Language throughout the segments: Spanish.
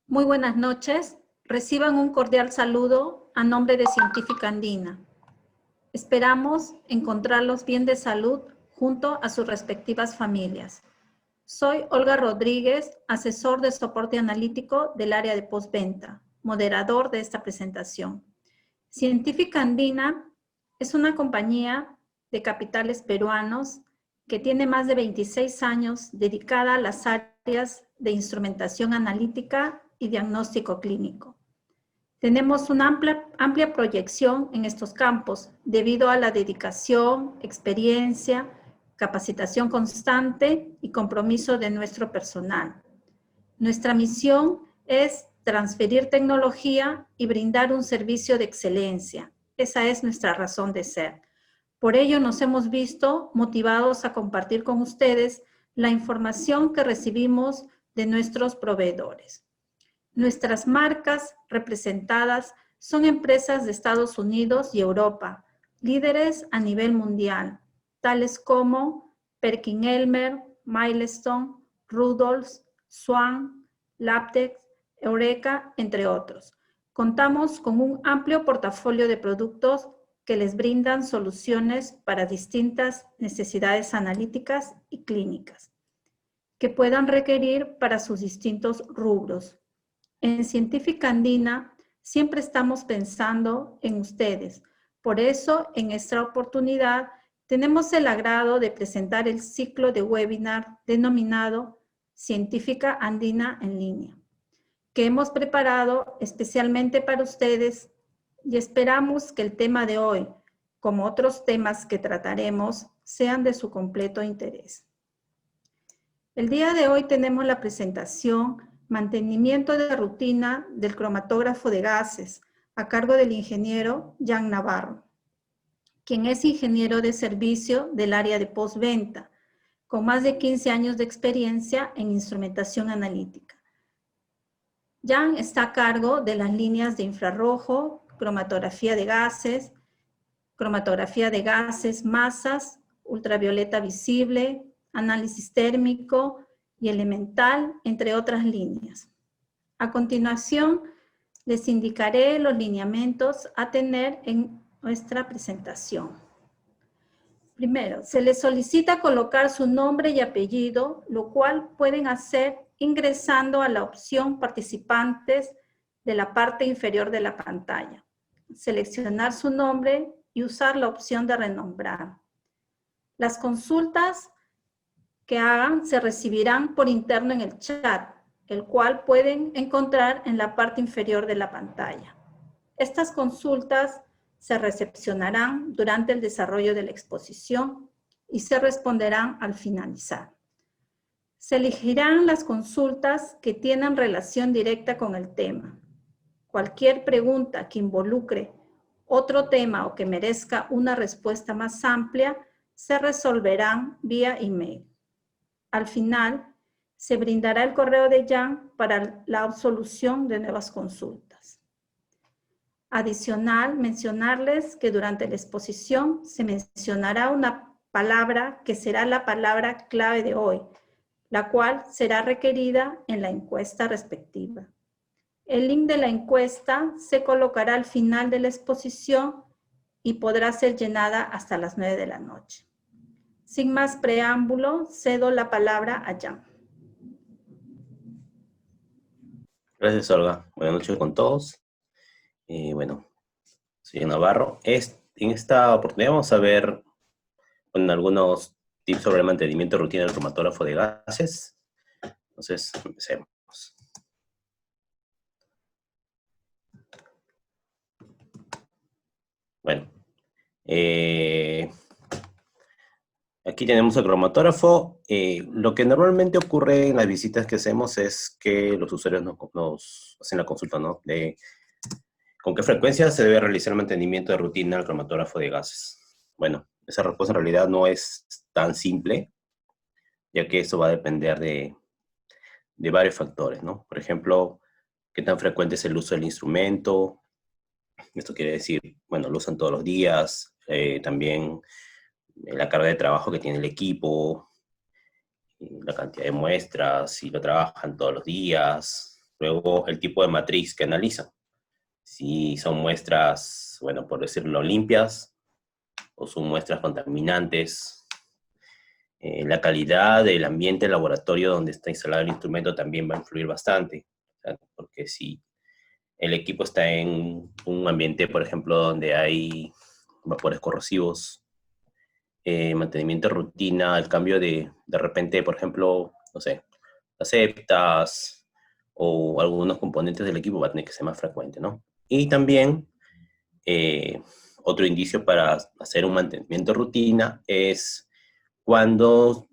Muy buenas noches. Reciban un cordial saludo a nombre de Científica Andina. Esperamos encontrarlos bien de salud junto a sus respectivas familias. Soy Olga Rodríguez, asesor de soporte analítico del área de postventa, moderador de esta presentación. Científica Andina es una compañía de capitales peruanos que tiene más de 26 años dedicada a las áreas de instrumentación analítica y diagnóstico clínico. Tenemos una amplia proyección en estos campos debido a la dedicación, experiencia, capacitación constante y compromiso de nuestro personal. Nuestra misión es transferir tecnología y brindar un servicio de excelencia. Esa es nuestra razón de ser. Por ello nos hemos visto motivados a compartir con ustedes la información que recibimos de nuestros proveedores. Nuestras marcas representadas son empresas de Estados Unidos y Europa, líderes a nivel mundial, tales como PerkinElmer, Milestone, Rudolph, Swan, Labtex, Eureka, entre otros. Contamos con un amplio portafolio de productos que les brindan soluciones para distintas necesidades analíticas y clínicas que puedan requerir para sus distintos rubros. En Científica Andina siempre estamos pensando en ustedes. Por eso, en esta oportunidad, tenemos el agrado de presentar el ciclo de webinar denominado Científica Andina en línea, que hemos preparado especialmente para ustedes y esperamos que el tema de hoy, como otros temas que trataremos, sean de su completo interés. El día de hoy tenemos la presentación Mantenimiento de rutina del cromatógrafo de gases, a cargo del ingeniero Jan Navarro, quien es ingeniero de servicio del área de postventa, con más de 15 años de experiencia en instrumentación analítica. Jan está a cargo de las líneas de infrarrojo, cromatografía de gases, masas, ultravioleta visible, análisis térmico y elemental, entre otras líneas. A continuación, les indicaré los lineamientos a tener en nuestra presentación. Primero, se les solicita colocar su nombre y apellido, lo cual pueden hacer ingresando a la opción Participantes de la parte inferior de la pantalla. Seleccionar su nombre y usar la opción de renombrar. Las consultas que hagan se recibirán por interno en el chat, el cual pueden encontrar en la parte inferior de la pantalla. Estas consultas se recepcionarán durante el desarrollo de la exposición y se responderán al finalizar. Se elegirán las consultas que tienen relación directa con el tema. Cualquier pregunta que involucre otro tema o que merezca una respuesta más amplia se resolverán vía email. Al final, se brindará el correo de Jan para la absolución de nuevas consultas. Adicional, mencionarles que durante la exposición se mencionará una palabra que será la palabra clave de hoy, la cual será requerida en la encuesta respectiva. El link de la encuesta se colocará al final de la exposición y podrá ser llenada hasta las 9 de la noche. Sin más preámbulo, cedo la palabra a Jan. Gracias, Olga. Buenas noches con todos. Soy Navarro. En esta oportunidad vamos a ver algunos tips sobre el mantenimiento de rutina del cromatógrafo de gases. Entonces, empecemos. Aquí tenemos el cromatógrafo. Lo que normalmente ocurre en las visitas que hacemos es que los usuarios nos hacen la consulta, ¿no? ¿Con qué frecuencia se debe realizar el mantenimiento de rutina al cromatógrafo de gases? Bueno, esa respuesta en realidad no es tan simple, ya que eso va a depender de varios factores, ¿no? Por ejemplo, qué tan frecuente es el uso del instrumento. Esto quiere decir, bueno, lo usan todos los días. También la carga de trabajo que tiene el equipo, la cantidad de muestras, si lo trabajan todos los días, Luego, el tipo de matriz que analizan. Si son muestras, bueno, por decirlo, limpias, o son muestras contaminantes. La calidad del ambiente laboratorio donde está instalado el instrumento también va a influir bastante, ¿verdad? Porque si el equipo está en un ambiente, por ejemplo, donde hay vapores corrosivos, mantenimiento de rutina, el cambio de repente, por ejemplo, no sé, aceptas o algunos componentes del equipo va a tener que ser más frecuente, ¿no? Y también eh, otro indicio para hacer un mantenimiento de rutina es cuando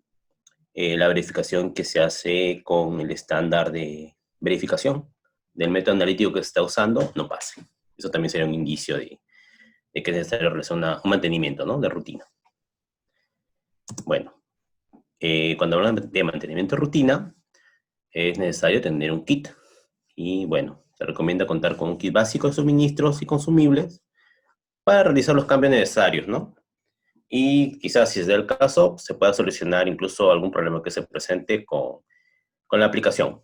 la verificación que se hace con el estándar de verificación del método analítico que se está usando no pase. Eso también sería un indicio de que es necesario realizar un mantenimiento, ¿no? De rutina. Bueno, cuando hablamos de mantenimiento de rutina, es necesario tener un kit. Y bueno, se recomienda contar con un kit básico de suministros y consumibles para realizar los cambios necesarios, ¿no? Y quizás, si es el caso, se pueda solucionar incluso algún problema que se presente con la aplicación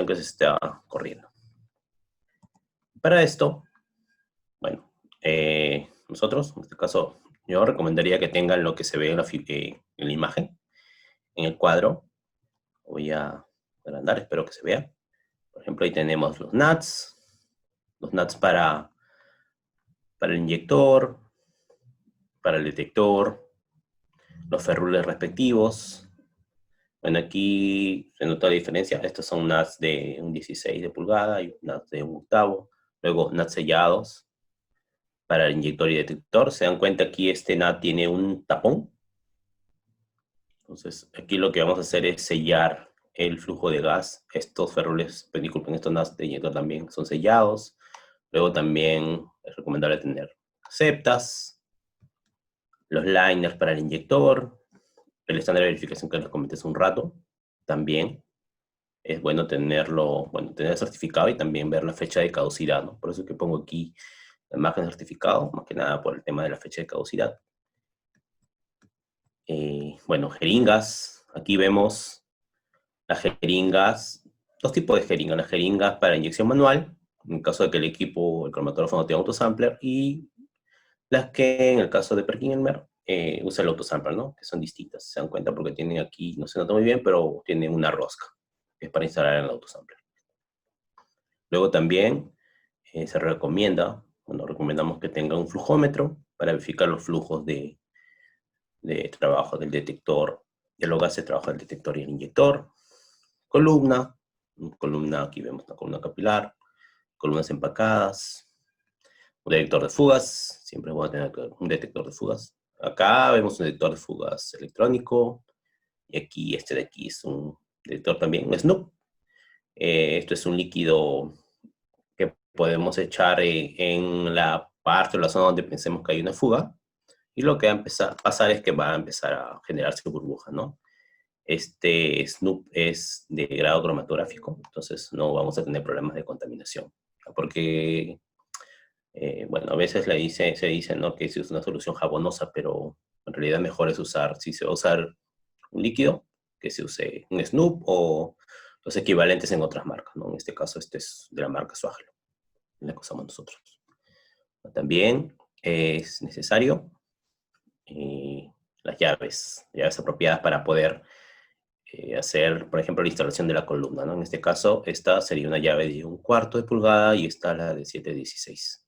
que se está corriendo. Para esto, bueno, nosotros, en este caso, yo recomendaría que tengan lo que se ve en la imagen, en el cuadro. Voy a agrandar, espero que se vea. Por ejemplo, ahí tenemos los nuts para el inyector, para el detector, los ferrules respectivos. Bueno, aquí se nota la diferencia. Estos son nuts de un 16 de pulgada y nuts de un octavo. Luego, nuts sellados para el inyector y detector. Se dan cuenta aquí este nut tiene un tapón. Entonces, aquí lo que vamos a hacer es sellar el flujo de gas. Estos ferrules, disculpen, estos nuts de inyector también son sellados. Luego también es recomendable tener septas, los liners para el inyector, el estándar de verificación que les comenté hace un rato, también es bueno tenerlo, bueno, tener el certificado y también ver la fecha de caducidad, ¿no? Por eso es que pongo aquí la imagen del certificado, más que nada por el tema de la fecha de caducidad. Bueno, jeringas, aquí vemos las jeringas, dos tipos de jeringas, las jeringas para inyección manual, en caso de que el equipo, el cromatógrafo no tenga autosampler, y las que en el caso de Perkin-Elmer usa el autosampler, ¿no? Que son distintas, se dan cuenta porque tienen aquí, no se nota muy bien, pero tienen una rosca, que es para instalar en el autosampler. Luego también se recomienda, bueno, recomendamos que tenga un flujómetro para verificar los flujos de trabajo del detector, de los gases de trabajo del detector y el inyector. Columna, aquí vemos la columna capilar, columnas empacadas, un detector de fugas, siempre voy a tener un detector de fugas. Acá vemos un detector de fugas electrónico, y aquí, este de aquí es un detector también, un Snoop. Esto es un líquido que podemos echar en la parte o la zona donde pensemos que hay una fuga, y lo que va a empezar a pasar es que va a empezar a generarse burbujas, ¿no? Este Snoop es de grado cromatográfico, entonces no vamos a tener problemas de contaminación, porque bueno, a veces se dice, ¿no?, que es una solución jabonosa, pero en realidad mejor es usar, si se va a usar un líquido, que se use un Snoop o los equivalentes en otras marcas, ¿no? En este caso, este es de la marca Swaglo, la que usamos nosotros. También es necesario las llaves apropiadas para poder hacer, por ejemplo, la instalación de la columna, ¿no? En este caso, esta sería una llave de 1/4 de pulgada y esta la de 7/16.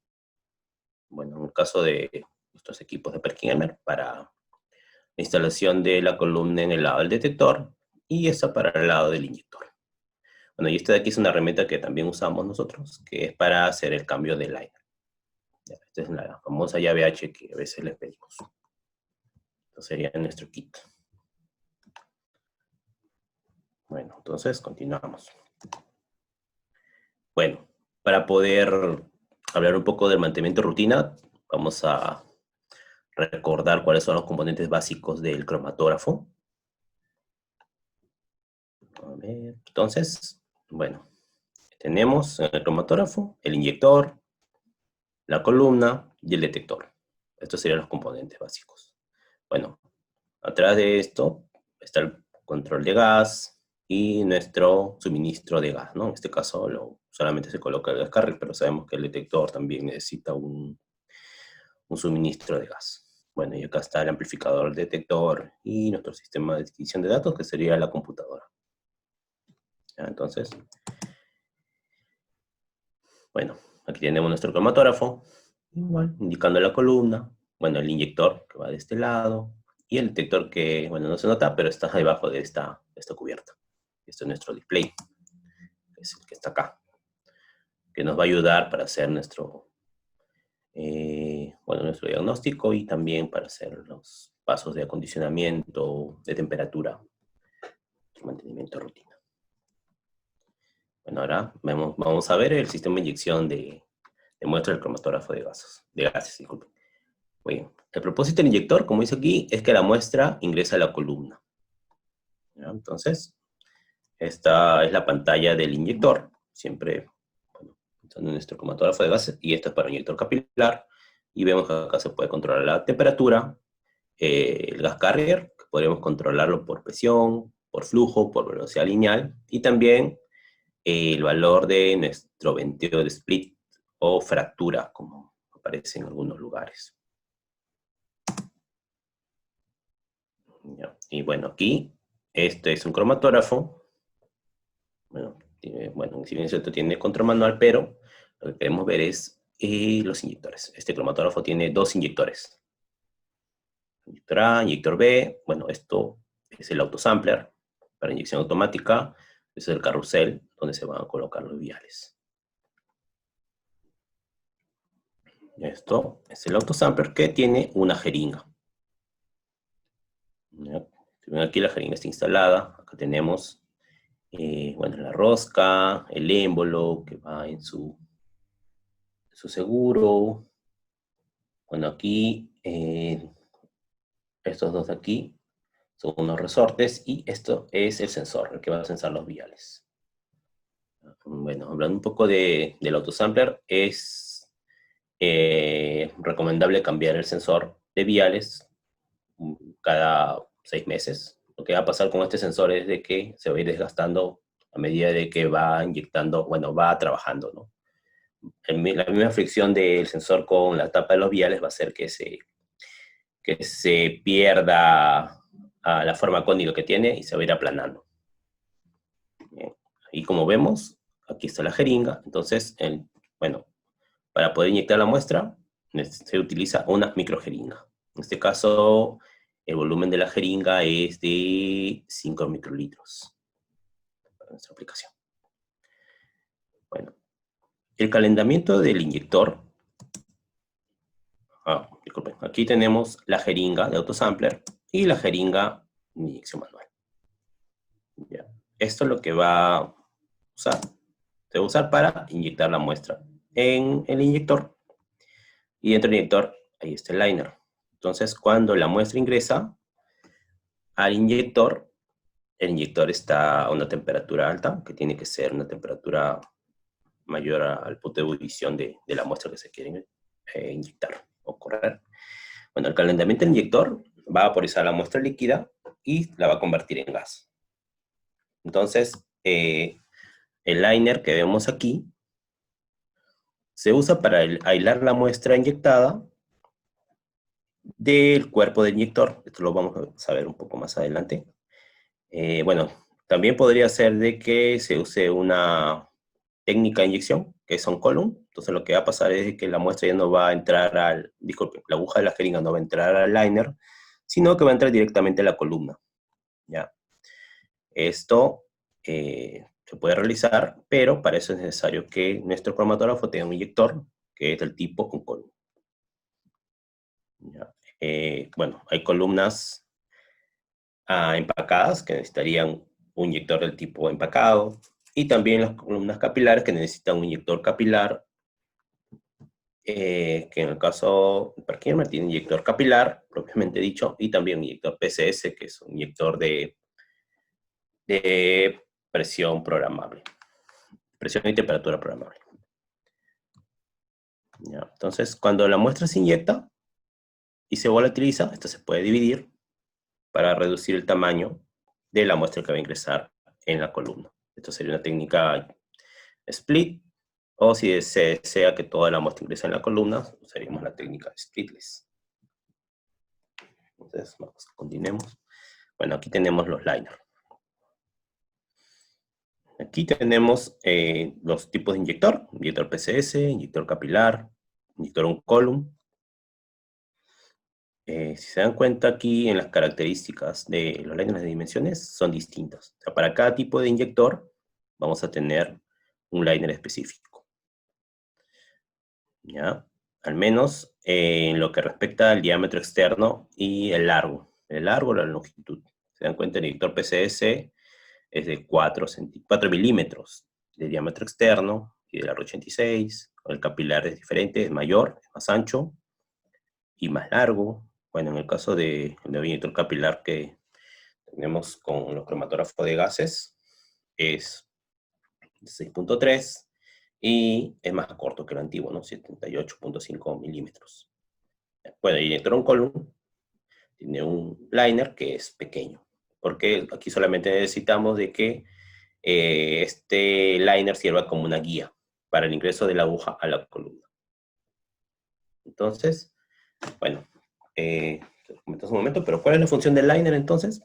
Bueno, en el caso de nuestros equipos de Perkin-Elmer, para la instalación de la columna en el lado del detector y esta para el lado del inyector. Bueno, y esta de aquí es una herramienta que también usamos nosotros, que es para hacer el cambio de liner. Esta es la famosa llave H que a veces les pedimos. Esto sería nuestro kit. Bueno, entonces continuamos. Bueno, para poder hablar un poco del mantenimiento de rutina, vamos a recordar cuáles son los componentes básicos del cromatógrafo. A ver, entonces, bueno, tenemos en el cromatógrafo el inyector, la columna y el detector. Estos serían los componentes básicos. Bueno, atrás de esto está el control de gas, y nuestro suministro de gas, ¿no? En este caso solamente se coloca el gas carrier, pero sabemos que el detector también necesita un suministro de gas. Bueno, y acá está el amplificador, el detector y nuestro sistema de adquisición de datos, que sería la computadora. ¿Ya? Entonces, bueno, aquí tenemos nuestro cromatógrafo, igual, indicando la columna, bueno, el inyector que va de este lado, y el detector que, bueno, no se nota, pero está debajo de esta cubierta. Este es nuestro display, que es el que está acá, que nos va a ayudar para hacer nuestro diagnóstico y también para hacer los pasos de acondicionamiento, de temperatura, mantenimiento de rutina. Bueno, ahora vamos a ver el sistema de inyección de muestra del cromatógrafo de gases, disculpen. Bien, el propósito del inyector, como dice aquí, es que la muestra ingresa a la columna. ¿Ya? Entonces, esta es la pantalla del inyector, siempre usando nuestro cromatógrafo de gases, y esto es para el inyector capilar, y vemos que acá se puede controlar la temperatura, el gas carrier, que podríamos controlarlo por presión, por flujo, por velocidad lineal, y también el valor de nuestro venteo de split o fractura, como aparece en algunos lugares. ¿Ya? Y bueno, aquí, este es un cromatógrafo. Bueno, si bien es cierto, tiene control manual, pero lo que queremos ver es los inyectores. Este cromatógrafo tiene dos inyectores. Inyector A, inyector B. Bueno, esto es el autosampler para inyección automática. Este es el carrusel donde se van a colocar los viales. Esto es el autosampler que tiene una jeringa. ¿Ya? Si ven aquí, la jeringa está instalada. Acá tenemos bueno, la rosca, el émbolo que va en su seguro. Bueno, aquí, estos dos de aquí son unos resortes y esto es el sensor, el que va a sensar los viales. Bueno, hablando un poco del autosampler, es recomendable cambiar el sensor de viales cada 6 meses. Lo que va a pasar con este sensor es de que se va a ir desgastando a medida de que va inyectando, bueno, va trabajando, ¿no? La misma fricción del sensor con la tapa de los viales va a hacer que se pierda la forma cónica que tiene y se va a ir aplanando. Bien. Y como vemos, aquí está la jeringa. Entonces, bueno, para poder inyectar la muestra, se utiliza una microjeringa. En este caso, el volumen de la jeringa es de 5 microlitros para nuestra aplicación. Bueno, el calentamiento del inyector. Disculpen, aquí tenemos la jeringa de autosampler y la jeringa de inyección manual. ¿Ya? Esto es lo que va a usar. Se va a usar para inyectar la muestra en el inyector. Y dentro del inyector, ahí está el liner. Entonces, cuando la muestra ingresa al inyector, el inyector está a una temperatura alta, que tiene que ser una temperatura mayor al punto de ebullición de la muestra que se quiere inyectar o correr. Bueno, el calentamiento del inyector va a vaporizar la muestra líquida y la va a convertir en gas. Entonces, el liner que vemos aquí se usa para aislar la muestra inyectada del cuerpo del inyector. Esto lo vamos a saber un poco más adelante. Bueno, también podría ser de que se use una técnica de inyección, que es on column. Entonces lo que va a pasar es que la muestra ya no va a entrar disculpe, la aguja de la jeringa no va a entrar al liner, sino que va a entrar directamente a la columna. ¿Ya? Esto se puede realizar, pero para eso es necesario que nuestro cromatógrafo tenga un inyector que es del tipo on column. ¿Ya? Bueno, hay columnas empacadas que necesitarían un inyector del tipo empacado, y también las columnas capilares que necesitan un inyector capilar, que en el caso de Perkinmer tiene inyector capilar, propiamente dicho, y también un inyector PCS, que es un inyector de presión programable, presión y temperatura programable. ¿Ya? Entonces, cuando la muestra se inyecta y se volatiliza, esto se puede dividir para reducir el tamaño de la muestra que va a ingresar en la columna. Esto sería una técnica split, o si se desea que toda la muestra ingrese en la columna, usaríamos la técnica splitless. Entonces, vamos, continuemos. Bueno, aquí tenemos los liners. Aquí tenemos los tipos de inyector PCS, inyector capilar, inyector on column. Si se dan cuenta aquí en las características de los liners de dimensiones son distintas. O sea, para cada tipo de inyector vamos a tener un liner específico. ¿Ya? Al menos en lo que respecta al diámetro externo y el largo. El largo o la longitud. Se dan cuenta, el inyector PCS es de 4 milímetros de diámetro externo y de largo 86. El capilar es diferente, es mayor, es más ancho y más largo. Bueno, en el caso del inyector capilar que tenemos con los cromatógrafos de gases, es 6.3 y es más corto que el antiguo, ¿no? 78.5 milímetros. Bueno, el inyector on column tiene un liner que es pequeño, porque aquí solamente necesitamos de que este liner sirva como una guía para el ingreso de la aguja a la columna. Entonces, bueno, te lo comento un momento, pero ¿cuál es la función del liner entonces?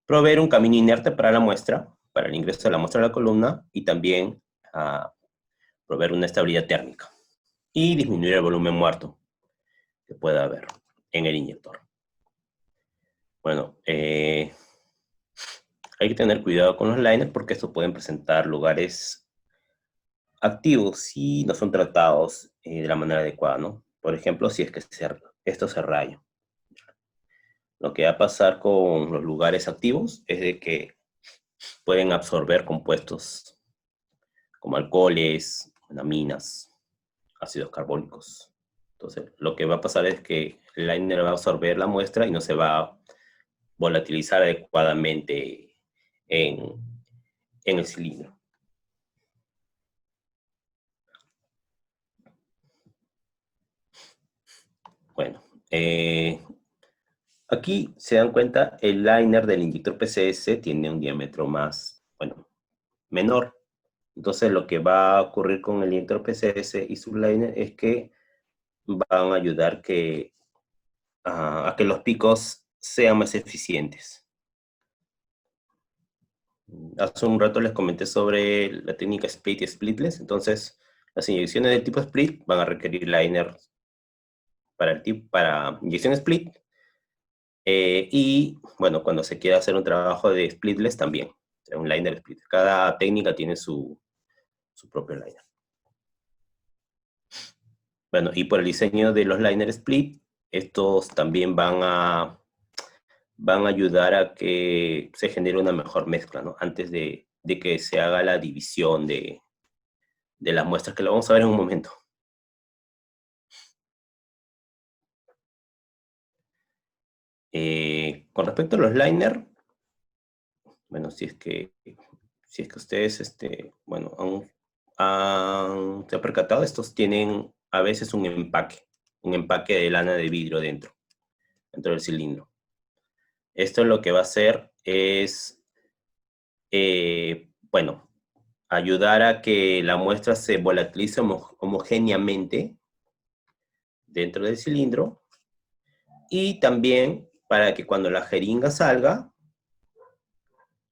Proveer un camino inerte para la muestra, para el ingreso de la muestra a la columna, y también proveer una estabilidad térmica y disminuir el volumen muerto que pueda haber en el inyector. Bueno, hay que tener cuidado con los liners porque estos pueden presentar lugares activos si no son tratados de la manera adecuada, ¿no? Por ejemplo, si es que esto se raya. Lo que va a pasar con los lugares activos es de que pueden absorber compuestos como alcoholes, aminas, ácidos carbónicos. Entonces, lo que va a pasar es que el liner va a absorber la muestra y no se va a volatilizar adecuadamente en el cilindro. Bueno, aquí se dan cuenta, el liner del inyector PCS tiene un diámetro más, bueno, menor. Entonces lo que va a ocurrir con el inyector PCS y su liner es que van a ayudar a que los picos sean más eficientes. Hace un rato les comenté sobre la técnica split y splitless. Entonces, las inyecciones del tipo split van a requerir liner para inyección split. Y, bueno, cuando se quiera hacer un trabajo de splitless también. O sea, un liner split. Cada técnica tiene su propio liner. Bueno, y por el diseño de los liner split, estos también van a ayudar a que se genere una mejor mezcla, ¿no? Antes de que se haga la división de las muestras, que lo vamos a ver en un momento. Con respecto a los liner, bueno, si es que ustedes, bueno, se han percatado, estos tienen a veces un empaque de lana de vidrio dentro del cilindro. Esto lo que va a hacer es, bueno, ayudar a que la muestra se volatilice homogéneamente dentro del cilindro, y también para que cuando la jeringa salga,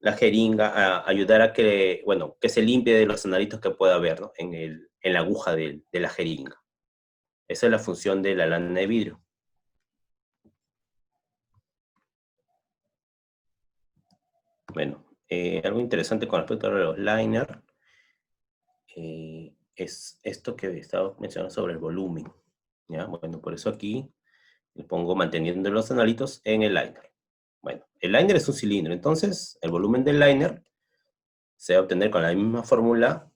ayudar a que, bueno, que se limpie de los analitos que pueda haber, ¿no? en la aguja de la jeringa. Esa es la función de la lana de vidrio. Bueno, algo interesante con respecto a los liners es esto que estaba mencionando sobre el volumen, ¿ya? Bueno, por eso aquí le pongo manteniendo los analitos en el liner. Bueno, el liner es un cilindro, entonces el volumen del liner se va a obtener con la misma fórmula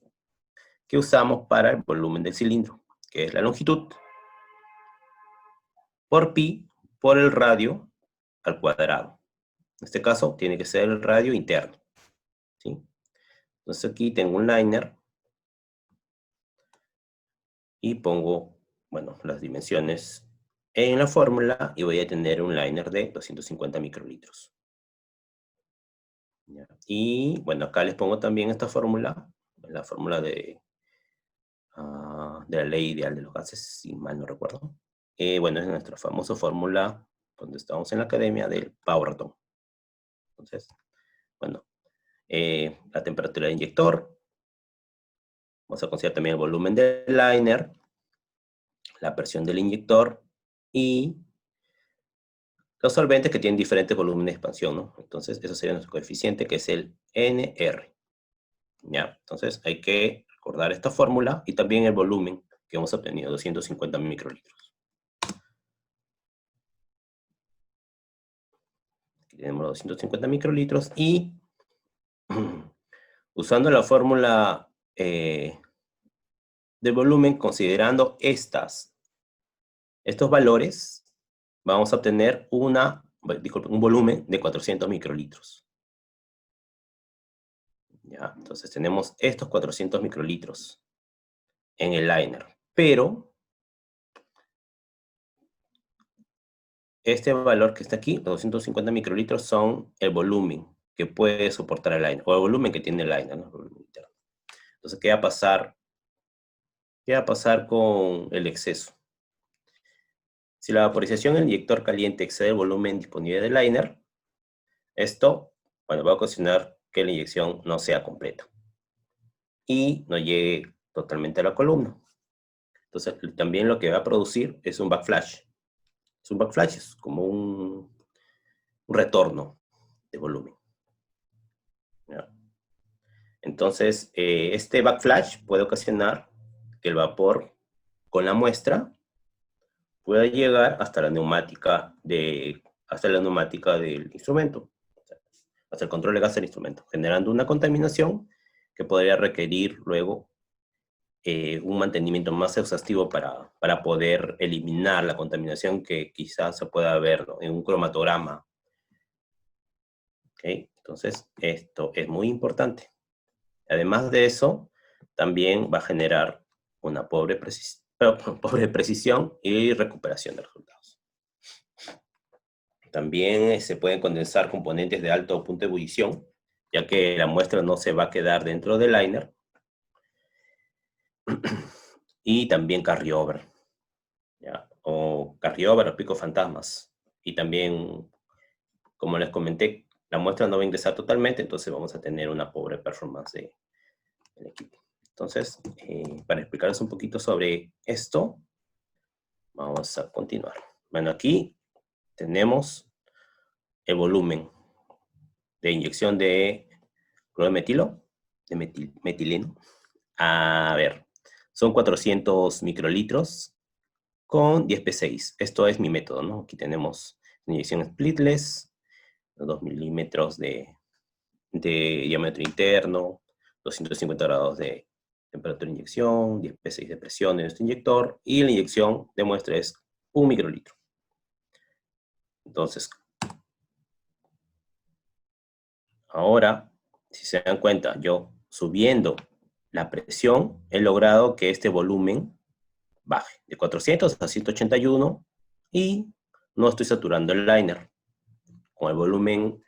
que usamos para el volumen del cilindro, que es la longitud por pi por el radio al cuadrado. En este caso tiene que ser el radio interno, ¿sí? Entonces aquí tengo un liner y pongo, bueno, las dimensiones en la fórmula y voy a tener un liner de 250 microlitros. ¿Ya? Y bueno, acá les pongo también esta fórmula, la fórmula de la ley ideal de los gases, si mal no recuerdo. Bueno, es nuestra famosa fórmula cuando estábamos en la academia del Power ratón. Entonces, bueno, la temperatura del inyector. Vamos a considerar también el volumen del liner, la presión del inyector y los solventes que tienen diferentes volúmenes de expansión, ¿no? Entonces, eso sería nuestro coeficiente, que es el NR. ¿Ya? Entonces, hay que recordar esta fórmula y también el volumen que hemos obtenido, 250 microlitros. Aquí tenemos los 250 microlitros y usando la fórmula del volumen, considerando estos valores, vamos a obtener un volumen de 400 microlitros. ¿Ya? Entonces tenemos estos 400 microlitros en el liner, pero este valor que está aquí, los 250 microlitros, son el volumen que puede soportar el liner, o el volumen que tiene el liner, ¿no? El volumen interno. Entonces, ¿qué va a pasar? ¿Qué va a pasar con el exceso? Si la vaporización del inyector caliente excede el volumen disponible del liner, esto, bueno, va a ocasionar que la inyección no sea completa y no llegue totalmente a la columna. Entonces, también lo que va a producir es un backflash. Es un backflash, es como un retorno de volumen. ¿Ya? Entonces, este backflash puede ocasionar que el vapor con la muestra pueda llegar hasta la neumática del instrumento, hasta el control de gas del instrumento, generando una contaminación que podría requerir luego un mantenimiento más exhaustivo para poder eliminar la contaminación que quizás se pueda ver, ¿no?, en un cromatograma. ¿Okay? Entonces, esto es muy importante. Además de eso, también va a generar una pobre precisión y recuperación de resultados. También se pueden condensar componentes de alto punto de ebullición, ya que la muestra no se va a quedar dentro del liner. Y también carryover, ¿ya? O carryover o picos fantasmas. Y también, como les comenté, la muestra no va a ingresar totalmente, entonces vamos a tener una pobre performance del equipo. Entonces, para explicarles un poquito sobre esto, vamos a continuar. Bueno, aquí tenemos el volumen de inyección de clorometilo, de metileno. A ver, son 400 microlitros con 10P6. Esto es mi método, ¿no? Aquí tenemos inyección splitless, 2 milímetros de diámetro interno, 250 grados de temperatura de inyección, 10P6 de presión de nuestro inyector, y la inyección de muestra es 1 microlitro. Entonces, ahora, si se dan cuenta, yo subiendo la presión, he logrado que este volumen baje de 400 a 181 y no estoy saturando el liner con el volumen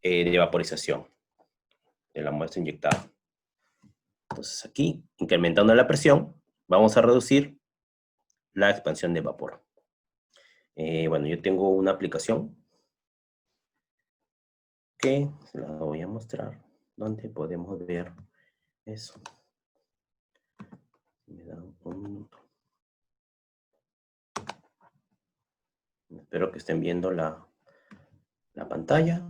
de vaporización de la muestra inyectada. Entonces aquí, incrementando la presión, vamos a reducir la expansión de vapor. Bueno, yo tengo una aplicación que se la voy a mostrar, donde podemos ver eso. Me da un minuto. Espero que estén viendo la pantalla.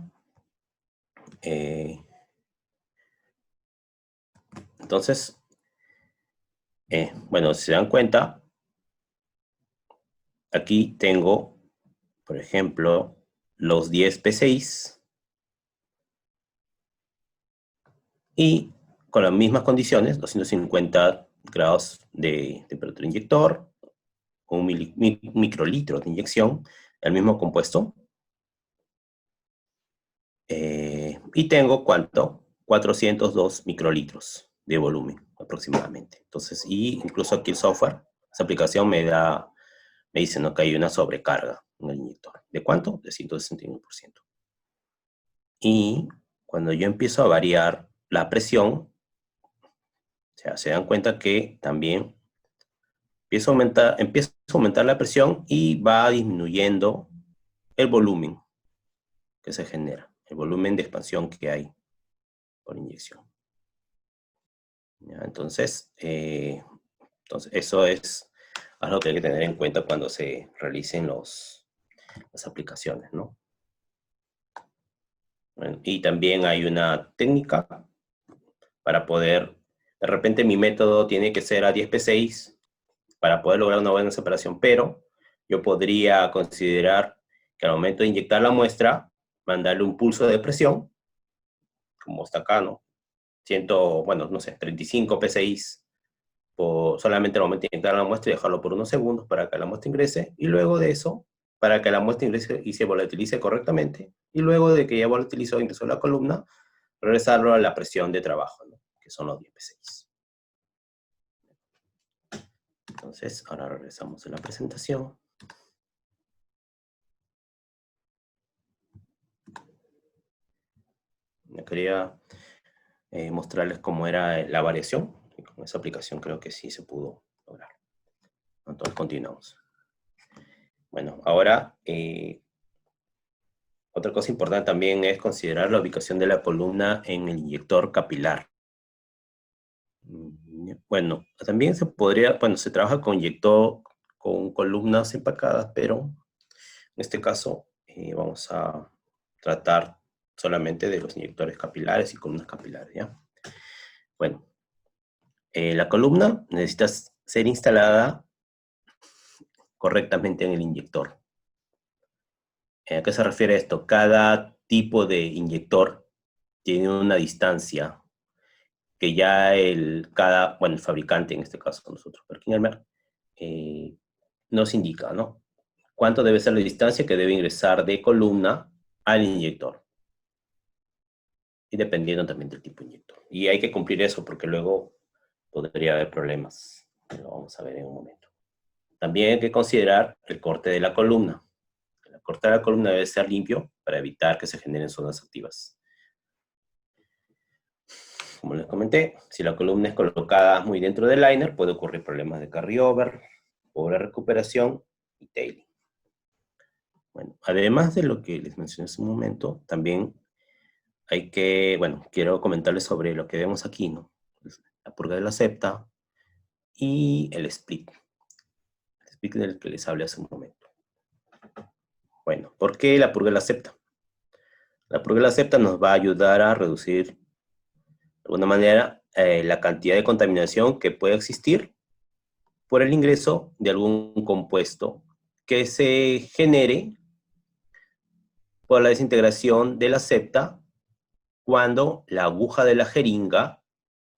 Entonces, bueno, si se dan cuenta, aquí tengo, por ejemplo, los 10P6 y con las mismas condiciones, 250 grados de temperatura inyector, un microlitro de inyección, el mismo compuesto. Y tengo, ¿cuánto? 402 microlitros de volumen, aproximadamente. Entonces, y incluso aquí el software, esa aplicación me dice, ¿no?, que hay una sobrecarga en el inyector. ¿De cuánto? De 161%. Y cuando yo empiezo a variar la presión, o sea, se dan cuenta que también empieza a aumentar la presión y va disminuyendo el volumen que se genera, el volumen de expansión que hay por inyección. ¿Ya? Entonces, eso es algo que hay que tener en cuenta cuando se realicen las aplicaciones, ¿no? Bueno, y también hay una técnica para poder, de repente mi método tiene que ser a 10 P6 para poder lograr una buena separación, pero yo podría considerar que al momento de inyectar la muestra, mandarle un pulso de presión, como está acá, ¿no? 35 P6 solamente al momento de inyectar la muestra y dejarlo por unos segundos para que la muestra ingrese, y luego de eso, para que la muestra ingrese y se volatilice correctamente, y luego de que ya ingresó la columna, regresarlo a la presión de trabajo, ¿no? Que son los 10 P6. Entonces, ahora regresamos a la presentación. Yo quería mostrarles cómo era la variación, y con esa aplicación creo que sí se pudo lograr. Entonces, continuamos. Bueno, ahora, otra cosa importante también es considerar la ubicación de la columna en el inyector capilar. Bueno, también se trabaja con columnas empacadas, pero en este caso vamos a tratar solamente de los inyectores capilares y columnas capilares, ¿ya? Bueno, la columna necesita ser instalada correctamente en el inyector. ¿A qué se refiere esto? Cada tipo de inyector tiene una distancia que ya el fabricante, en este caso nosotros, Perkin-Elmer, nos indica, ¿no? Cuánto debe ser la distancia que debe ingresar de columna al inyector. Y dependiendo también del tipo de inyector. Y hay que cumplir eso porque luego podría haber problemas. Lo vamos a ver en un momento. También hay que considerar el corte de la columna. El corte de la columna debe ser limpio para evitar que se generen zonas activas. Como les comenté, si la columna es colocada muy dentro del liner, puede ocurrir problemas de carryover, pobre recuperación y tailing. Bueno, además de lo que les mencioné hace un momento, también quiero comentarles sobre lo que vemos aquí, ¿no? La purga de la septa y el split. El split del que les hablé hace un momento. Bueno, ¿por qué la purga de la septa? La purga de la septa nos va a ayudar a reducir, de alguna manera, la cantidad de contaminación que puede existir por el ingreso de algún compuesto que se genere por la desintegración de la septa cuando la aguja de la jeringa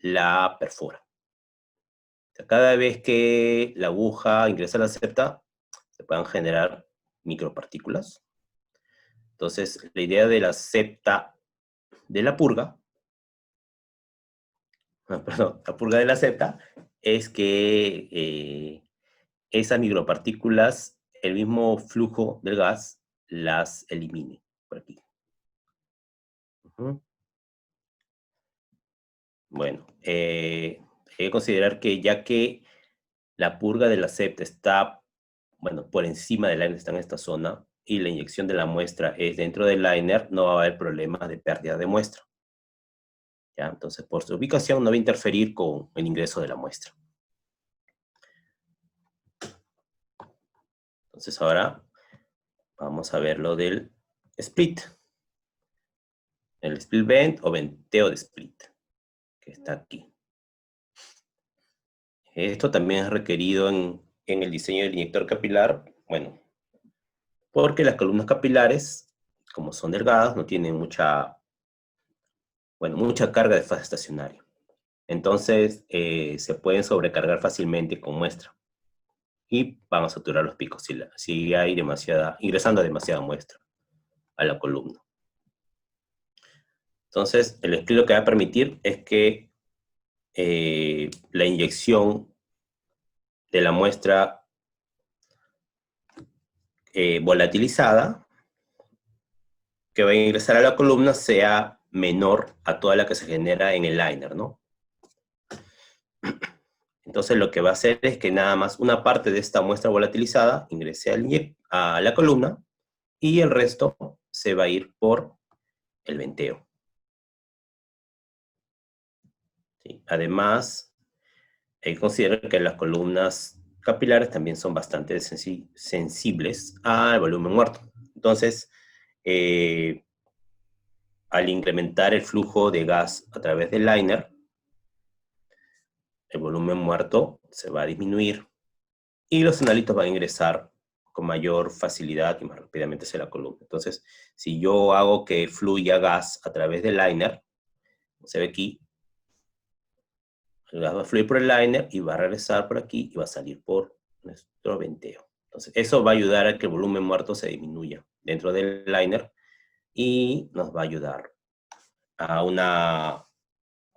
la perfora. O sea, cada vez que la aguja ingresa a la septa, se puedan generar micropartículas. Entonces, la idea de la septa de la purga, la purga de la septa, es que esas micropartículas, el mismo flujo del gas, las elimine por aquí. Bueno, hay que considerar que ya que la purga de la septa está, por encima del liner, está en esta zona, y la inyección de la muestra es dentro del liner, no va a haber problemas de pérdida de muestra. ¿Ya? Entonces, por su ubicación, no va a interferir con el ingreso de la muestra. Entonces, ahora vamos a ver lo del split. El split vent o venteo de split, que está aquí. Esto también es requerido en el diseño del inyector capilar, porque las columnas capilares, como son delgadas, no tienen mucha carga de fase estacionaria. Entonces, se pueden sobrecargar fácilmente con muestra. Y van a saturar los picos si hay ingresando demasiada muestra a la columna. Entonces, el split lo que va a permitir es que la inyección de la muestra volatilizada que va a ingresar a la columna sea menor a toda la que se genera en el liner, ¿no? Entonces lo que va a hacer es que nada más una parte de esta muestra volatilizada ingrese a la columna y el resto se va a ir por el venteo. ¿Sí? Además, considero que las columnas capilares también son bastante sensibles al volumen muerto. Entonces, al incrementar el flujo de gas a través del liner, el volumen muerto se va a disminuir y los analitos van a ingresar con mayor facilidad y más rápidamente hacia la columna. Entonces, si yo hago que fluya gas a través del liner, como se ve aquí, el gas va a fluir por el liner y va a regresar por aquí y va a salir por nuestro venteo. Entonces, eso va a ayudar a que el volumen muerto se disminuya dentro del liner y nos va a ayudar a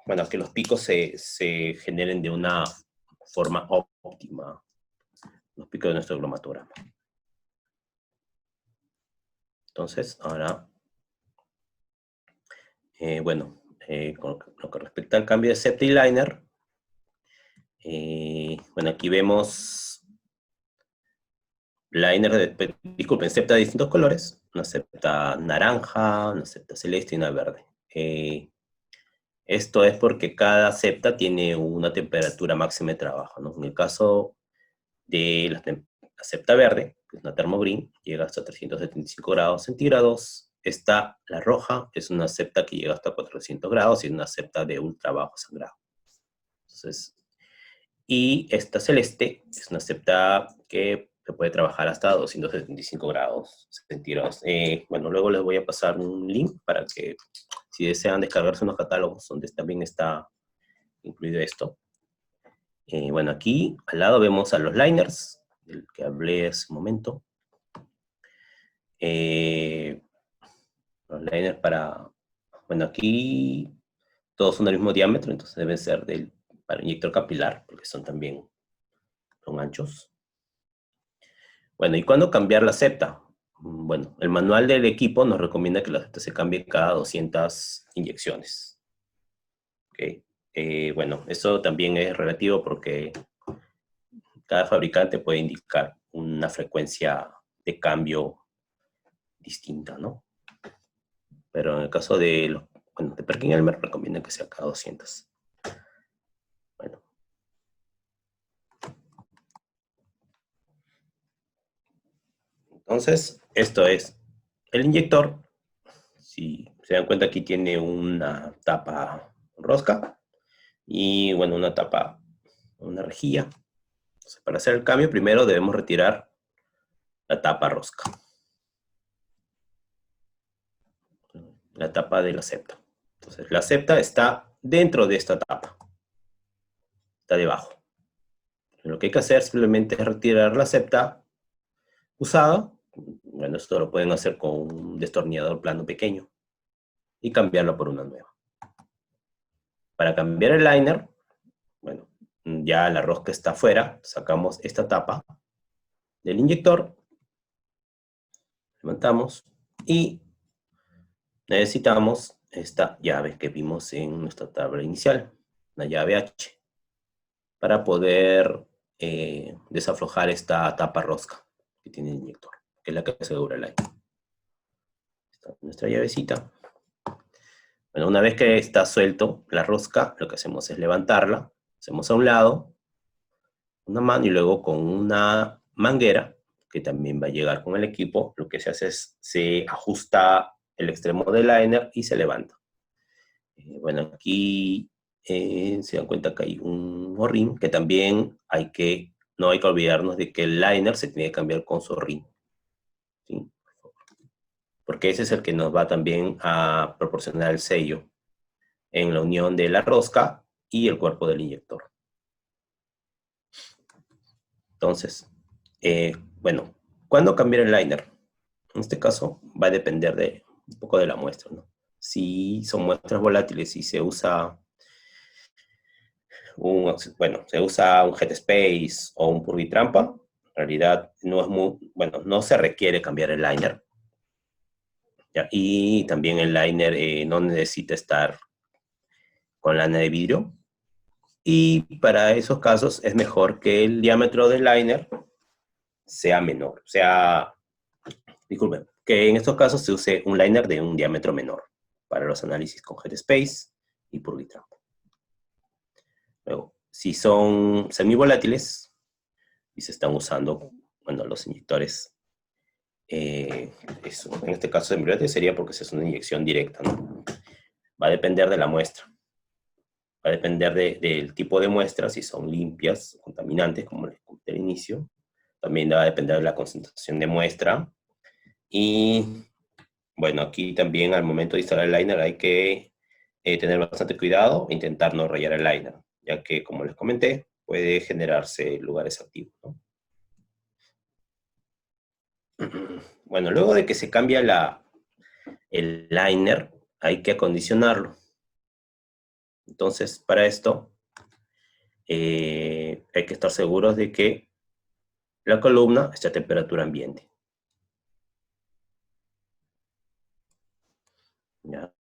a que los picos se generen de una forma óptima, los picos de nuestro cromatograma. Entonces, ahora, con lo que respecta al cambio de septa y liner, aquí vemos liner disculpen, septa de distintos colores, una septa naranja, una septa celeste y una verde. Esto es porque cada septa tiene una temperatura máxima de trabajo, ¿no? En el caso de la septa verde, que es una thermogreen, llega hasta 375 grados centígrados. La roja, es una septa que llega hasta 400 grados y es una septa de ultra bajo sangrado. Entonces, y esta celeste es una septa que se puede trabajar hasta 275 grados centígrados. Luego les voy a pasar un link para que, si desean descargarse unos catálogos donde también está incluido esto. Aquí al lado vemos a los liners, del que hablé hace un momento. Los liners aquí todos son del mismo diámetro, entonces deben ser para inyector capilar, porque son anchos. ¿Y cuándo cambiar la septa? El manual del equipo nos recomienda que la septa se cambie cada 200 inyecciones. ¿Okay? Eso también es relativo porque cada fabricante puede indicar una frecuencia de cambio distinta, ¿no? Pero en el caso de Perkin-Elmer recomienda que sea cada 200. Entonces, esto es el inyector. Si se dan cuenta, aquí tiene una tapa rosca y, una tapa, una rejilla. Entonces, para hacer el cambio, primero debemos retirar la tapa rosca. La tapa de la septa. Entonces, la septa está dentro de esta tapa. Está debajo. Lo que hay que hacer simplemente es retirar la septa usada. Esto lo pueden hacer con un destornillador plano pequeño y cambiarlo por una nueva. Para cambiar el liner, ya la rosca está afuera, sacamos esta tapa del inyector, levantamos y necesitamos esta llave que vimos en nuestra tabla inicial, la llave H, para poder desaflojar esta tapa rosca que tiene el inyector, que es la que asegura el aire. Esta es nuestra llavecita. Una vez que está suelto la rosca, lo que hacemos es levantarla, hacemos a un lado, una mano y luego con una manguera, que también va a llegar con el equipo, lo que se hace es, se ajusta el extremo del liner y se levanta. Aquí se dan cuenta que hay un O-ring, que también no hay que olvidarnos de que el liner se tiene que cambiar con su O-ring. ¿Sí? Porque ese es el que nos va también a proporcionar el sello en la unión de la rosca y el cuerpo del inyector. Entonces, ¿cuándo cambiar el liner? En este caso va a depender un poco de la muestra, ¿no? Si son muestras volátiles y se usa un headspace o un Purvi-Trampa, en realidad no se requiere cambiar el liner. ¿ya? Y también el liner no necesita estar con lana de vidrio. Y para esos casos es mejor que el diámetro del liner sea menor. Disculpen, que en estos casos se use un liner de un diámetro menor para los análisis con Headspace y Purgitramp. Luego, si son semivolátiles y se están usando, bueno, los inyectores, en este caso semivolátiles sería porque es una inyección directa, ¿no? Va a depender de la muestra. Va a depender del tipo de muestra, si son limpias, contaminantes, como les comenté al inicio. También va a depender de la concentración de muestra. Y, bueno, aquí también al momento de instalar el liner hay que tener bastante cuidado e intentar no rayar el liner, ya que, como les comenté, puede generarse lugares activos, ¿no? Bueno, luego de que se cambia el liner, hay que acondicionarlo. Entonces, para esto, hay que estar seguros de que la columna está a temperatura ambiente. ¿Ya?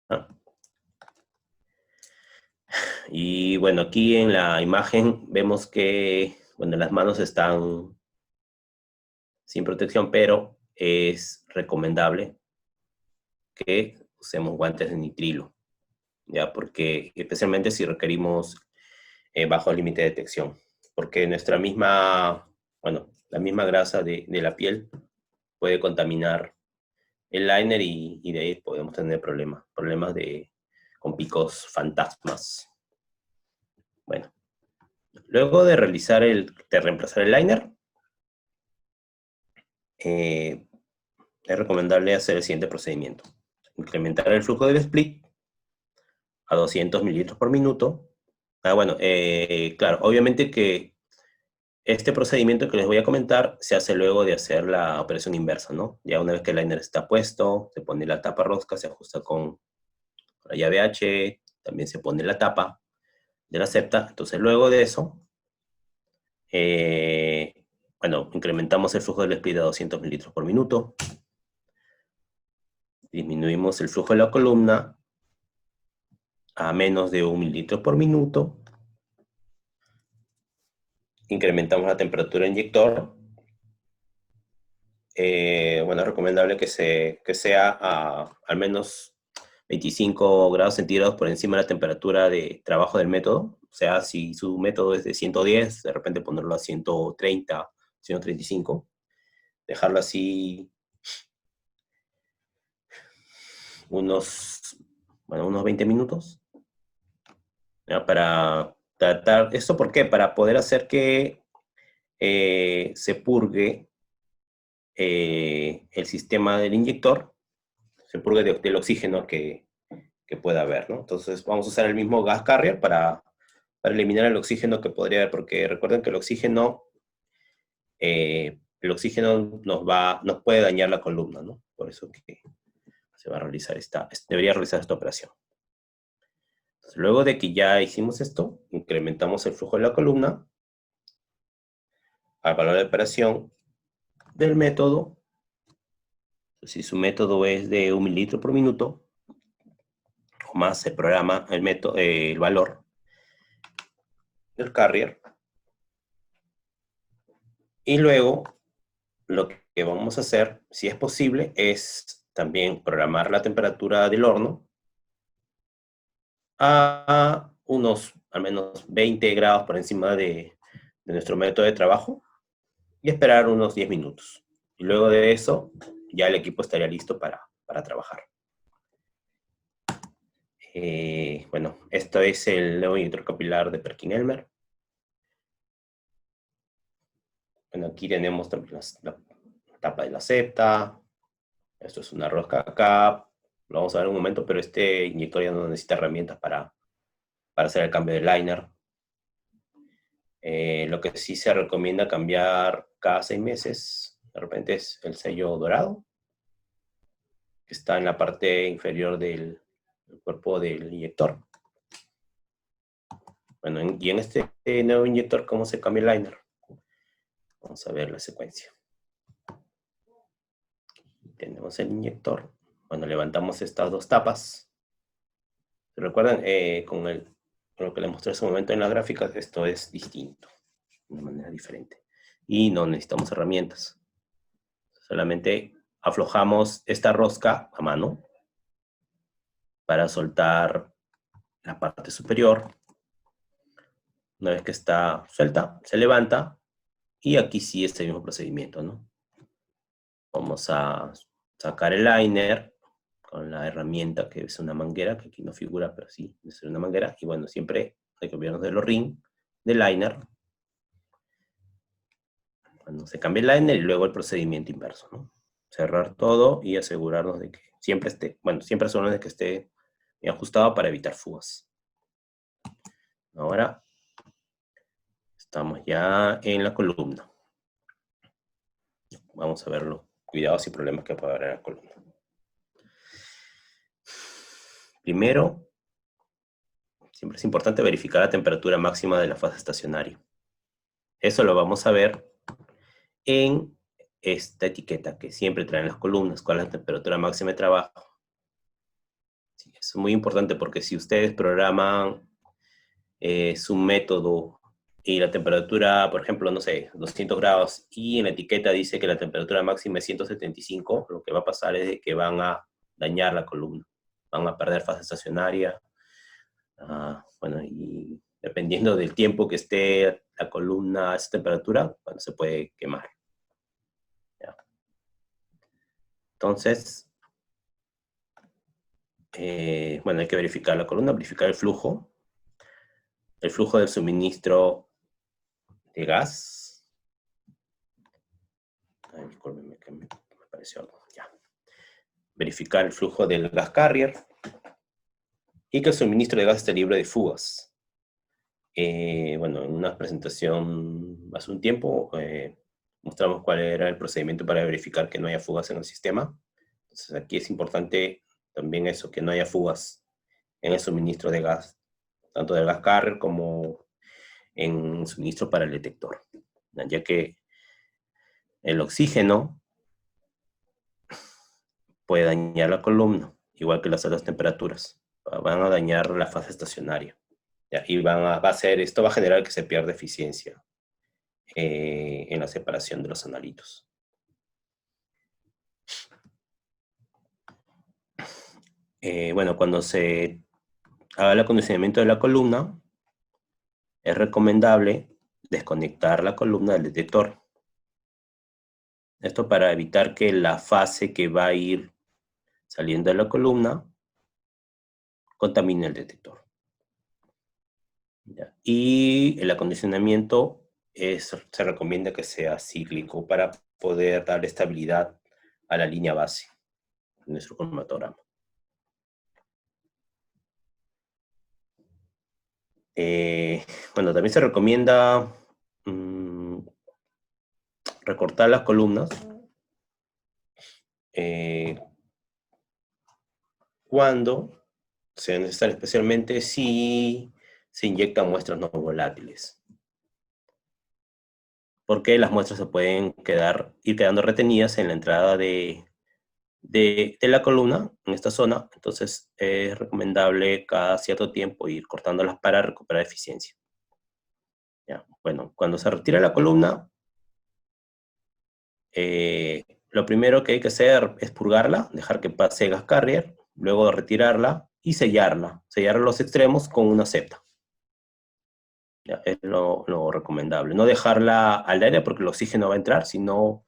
Y bueno, aquí en la imagen vemos que, bueno, las manos están sin protección, pero es recomendable que usemos guantes de nitrilo, ¿ya? Porque especialmente si requerimos bajo límite de detección, porque nuestra misma, bueno, la misma grasa de la piel puede contaminar el liner y de ahí podemos tener problemas con picos fantasmas. Bueno, luego de reemplazar el liner, es recomendable hacer el siguiente procedimiento. Incrementar el flujo del split a 200 mililitros por minuto. Bueno, claro, obviamente que este procedimiento que les voy a comentar se hace luego de hacer la operación inversa, ¿no? Ya una vez que el liner está puesto, se pone la tapa rosca, se ajusta con la llave H, también se pone la tapa de la septa. Entonces, luego de eso, bueno, incrementamos el flujo del split a 200 mililitros por minuto. Disminuimos el flujo de la columna a menos de 1 mililitro por minuto. Incrementamos la temperatura del inyector. Bueno, es recomendable que sea al menos 25 grados centígrados por encima de la temperatura de trabajo del método. O sea, si su método es de 110, de repente ponerlo a 130, 135. Dejarlo así unos 20 minutos. ¿Ya? Para tratar, ¿esto por qué? Para poder hacer que se purgue el sistema del inyector, se purgue del oxígeno que pueda haber, ¿no? Entonces vamos a usar el mismo gas carrier para eliminar el oxígeno que podría haber, porque recuerden que el oxígeno nos puede dañar la columna, ¿no? Por eso que se va a realizar debería realizar esta operación. Entonces, luego de que ya hicimos esto, incrementamos el flujo de la columna al valor de operación del método. Si su método es de 1 mililitro por minuto, o más, se programa el valor del carrier. Y luego, lo que vamos a hacer, si es posible, es también programar la temperatura del horno a unos al menos 20 grados por encima de nuestro método de trabajo y esperar unos 10 minutos. Y luego de eso, ya el equipo estaría listo para trabajar. Bueno, esto es el nuevo inyector capilar de Perkin-Elmer. Bueno, aquí tenemos también la tapa de la septa. Esto es una rosca acá. Lo vamos a ver en un momento, pero este inyector ya no necesita herramientas para hacer el cambio de liner. Lo que sí se recomienda cambiar cada 6 meses, de repente, es el sello dorado, que está en la parte inferior del cuerpo del inyector. Bueno, y en este nuevo inyector, ¿cómo se cambia el liner? Vamos a ver la secuencia. Tenemos el inyector, Bueno, levantamos estas dos tapas. ¿Se recuerdan? Con lo que les mostré hace un momento en la gráfica, esto es distinto, de una manera diferente. Y no necesitamos herramientas. Solamente aflojamos esta rosca a mano para soltar la parte superior. Una vez que está suelta, se levanta. Y aquí sí es el mismo procedimiento, ¿no? Vamos a sacar el liner con la herramienta que es una manguera, que aquí no figura, pero sí, es una manguera. Y bueno, siempre hay que olvidarnos de los ring, del liner. Cuando se cambia el liner y luego el procedimiento inverso, ¿no? Cerrar todo y asegurarnos de que siempre esté, bueno, siempre asegurarnos de que esté bien ajustado para evitar fugas. Ahora estamos ya en la columna. Vamos a ver los cuidados y problemas que puede haber en la columna. Primero, siempre es importante verificar la temperatura máxima de la fase estacionaria. Eso lo vamos a ver en esta etiqueta que siempre traen las columnas, cuál es la temperatura máxima de trabajo. Sí, es muy importante porque si ustedes programan su método y la temperatura, por ejemplo, no sé, 200 grados, y en la etiqueta dice que la temperatura máxima es 175, lo que va a pasar es que van a dañar la columna, van a perder fase estacionaria. Bueno, y dependiendo del tiempo que esté la columna a esa temperatura, bueno, se puede quemar. ¿Ya? Entonces, bueno, hay que verificar la columna, verificar el flujo del suministro de gas. Ay, discúlpenme que me apareció algo. Ya. Verificar el flujo del gas carrier y que el suministro de gas esté libre de fugas. Bueno, en una presentación hace un tiempo mostramos cuál era el procedimiento para verificar que no haya fugas en el sistema. Entonces aquí es importante también eso, que no haya fugas en el suministro de gas, tanto del gas carrier como en suministro para el detector, ya que el oxígeno puede dañar la columna, igual que las altas temperaturas. Van a dañar la fase estacionaria. ¿Ya? Y esto va a generar que se pierda eficiencia en la separación de los analitos. Bueno, cuando se haga el acondicionamiento de la columna, es recomendable desconectar la columna del detector. Esto para evitar que la fase que va a ir saliendo de la columna contamine el detector. ¿Ya? Y el acondicionamiento se recomienda que sea cíclico para poder dar estabilidad a la línea base de nuestro cromatograma. Bueno, también se recomienda recortar las columnas cuando sea necesario, especialmente si se inyectan muestras no volátiles. Porque las muestras se pueden ir quedando retenidas en la entrada de la columna, en esta zona. Entonces es recomendable cada cierto tiempo ir cortándolas para recuperar eficiencia. ¿Ya? Bueno, cuando se retira la columna, lo primero que hay que hacer es purgarla, dejar que pase gas carrier, luego retirarla y sellarla. Sellar los extremos con una septa. Ya, es lo recomendable. No dejarla al aire porque el oxígeno va a entrar, sino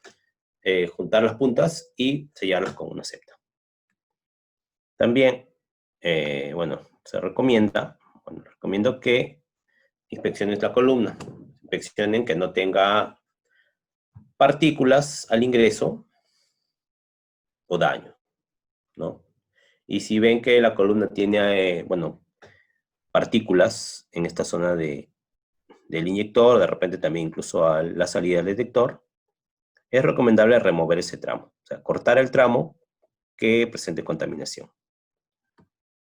juntar las puntas y sellarlas con una septa. También, bueno, recomiendo que inspeccionen la columna. Inspeccionen que no tenga partículas al ingreso o daño, ¿no? Y si ven que la columna tiene, bueno, partículas en esta zona del inyector, de repente también incluso a la salida del detector, es recomendable remover ese tramo. O sea, cortar el tramo que presente contaminación.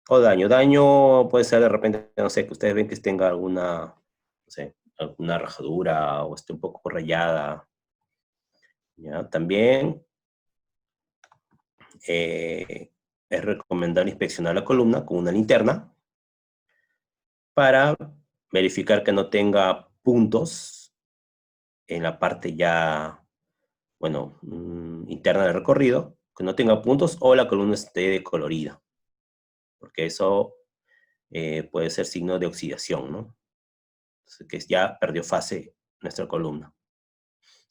O daño. Daño puede ser de repente, no sé, que ustedes ven que tenga alguna, no sé, alguna rajadura o esté un poco rayada. ¿Ya? También es recomendable inspeccionar la columna con una linterna para verificar que no tenga puntos en la parte ya, bueno, interna del recorrido, que no tenga puntos o la columna esté decolorida, porque eso puede ser signo de oxidación, ¿no? Entonces, que ya perdió fase nuestra columna.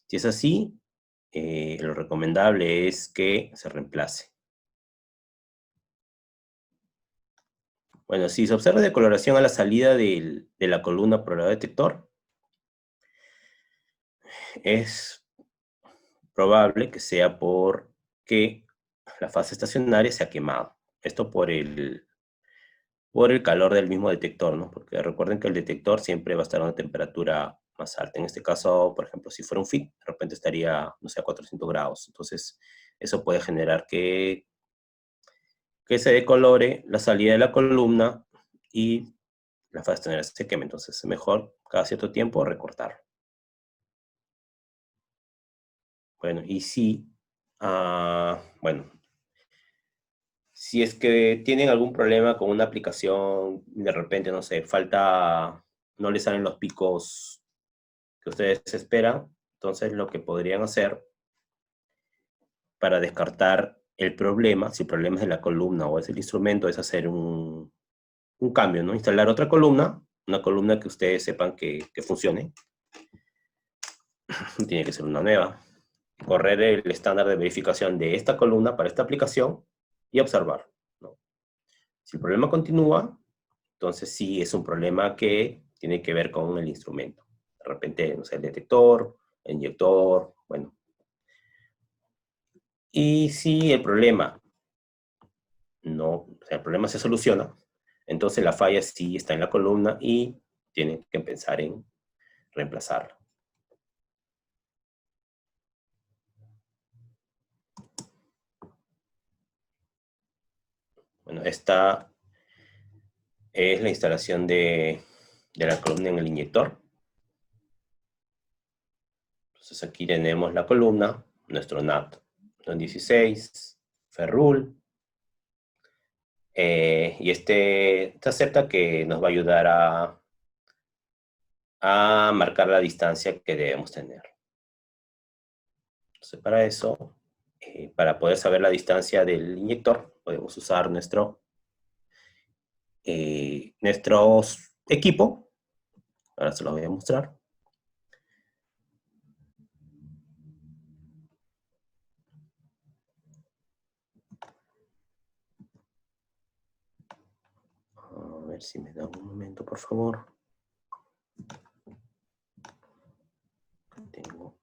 Si es así, lo recomendable es que se reemplace. Bueno, si se observa decoloración a la salida de la columna por el detector, es probable que sea porque la fase estacionaria se ha quemado. Esto por el calor del mismo detector, ¿no? Porque recuerden que el detector siempre va a estar a una temperatura más alta. En este caso, por ejemplo, si fuera un FIT, de repente estaría, no sé, a 400 grados. Entonces, eso puede generar que se decolore la salida de la columna y la fase estacionaria se queme. Entonces, es mejor cada cierto tiempo recortarlo. Bueno, y si, bueno, si es que tienen algún problema con una aplicación, de repente, no sé, no les salen los picos que ustedes esperan, entonces lo que podrían hacer para descartar el problema, si el problema es de la columna o es el instrumento, es hacer un cambio, ¿no? Instalar otra columna, una columna que ustedes sepan que funcione. Tiene que ser una nueva. Correr el estándar de verificación de esta columna para esta aplicación y observar, ¿no? Si el problema continúa, entonces sí es un problema que tiene que ver con el instrumento. De repente, no sé, el detector, el inyector, bueno. Y si el problema el problema se soluciona, entonces la falla sí está en la columna y tienen que pensar en reemplazarla. Bueno, esta es la instalación de la columna en el inyector. Entonces aquí tenemos la columna, nuestro NAT 16, ferrule, y esta seta que nos va a ayudar a marcar la distancia que debemos tener. Entonces para eso, para poder saber la distancia del inyector, podemos usar nuestro equipo. Ahora se los voy a mostrar. A ver si me da un momento, por favor. Tengo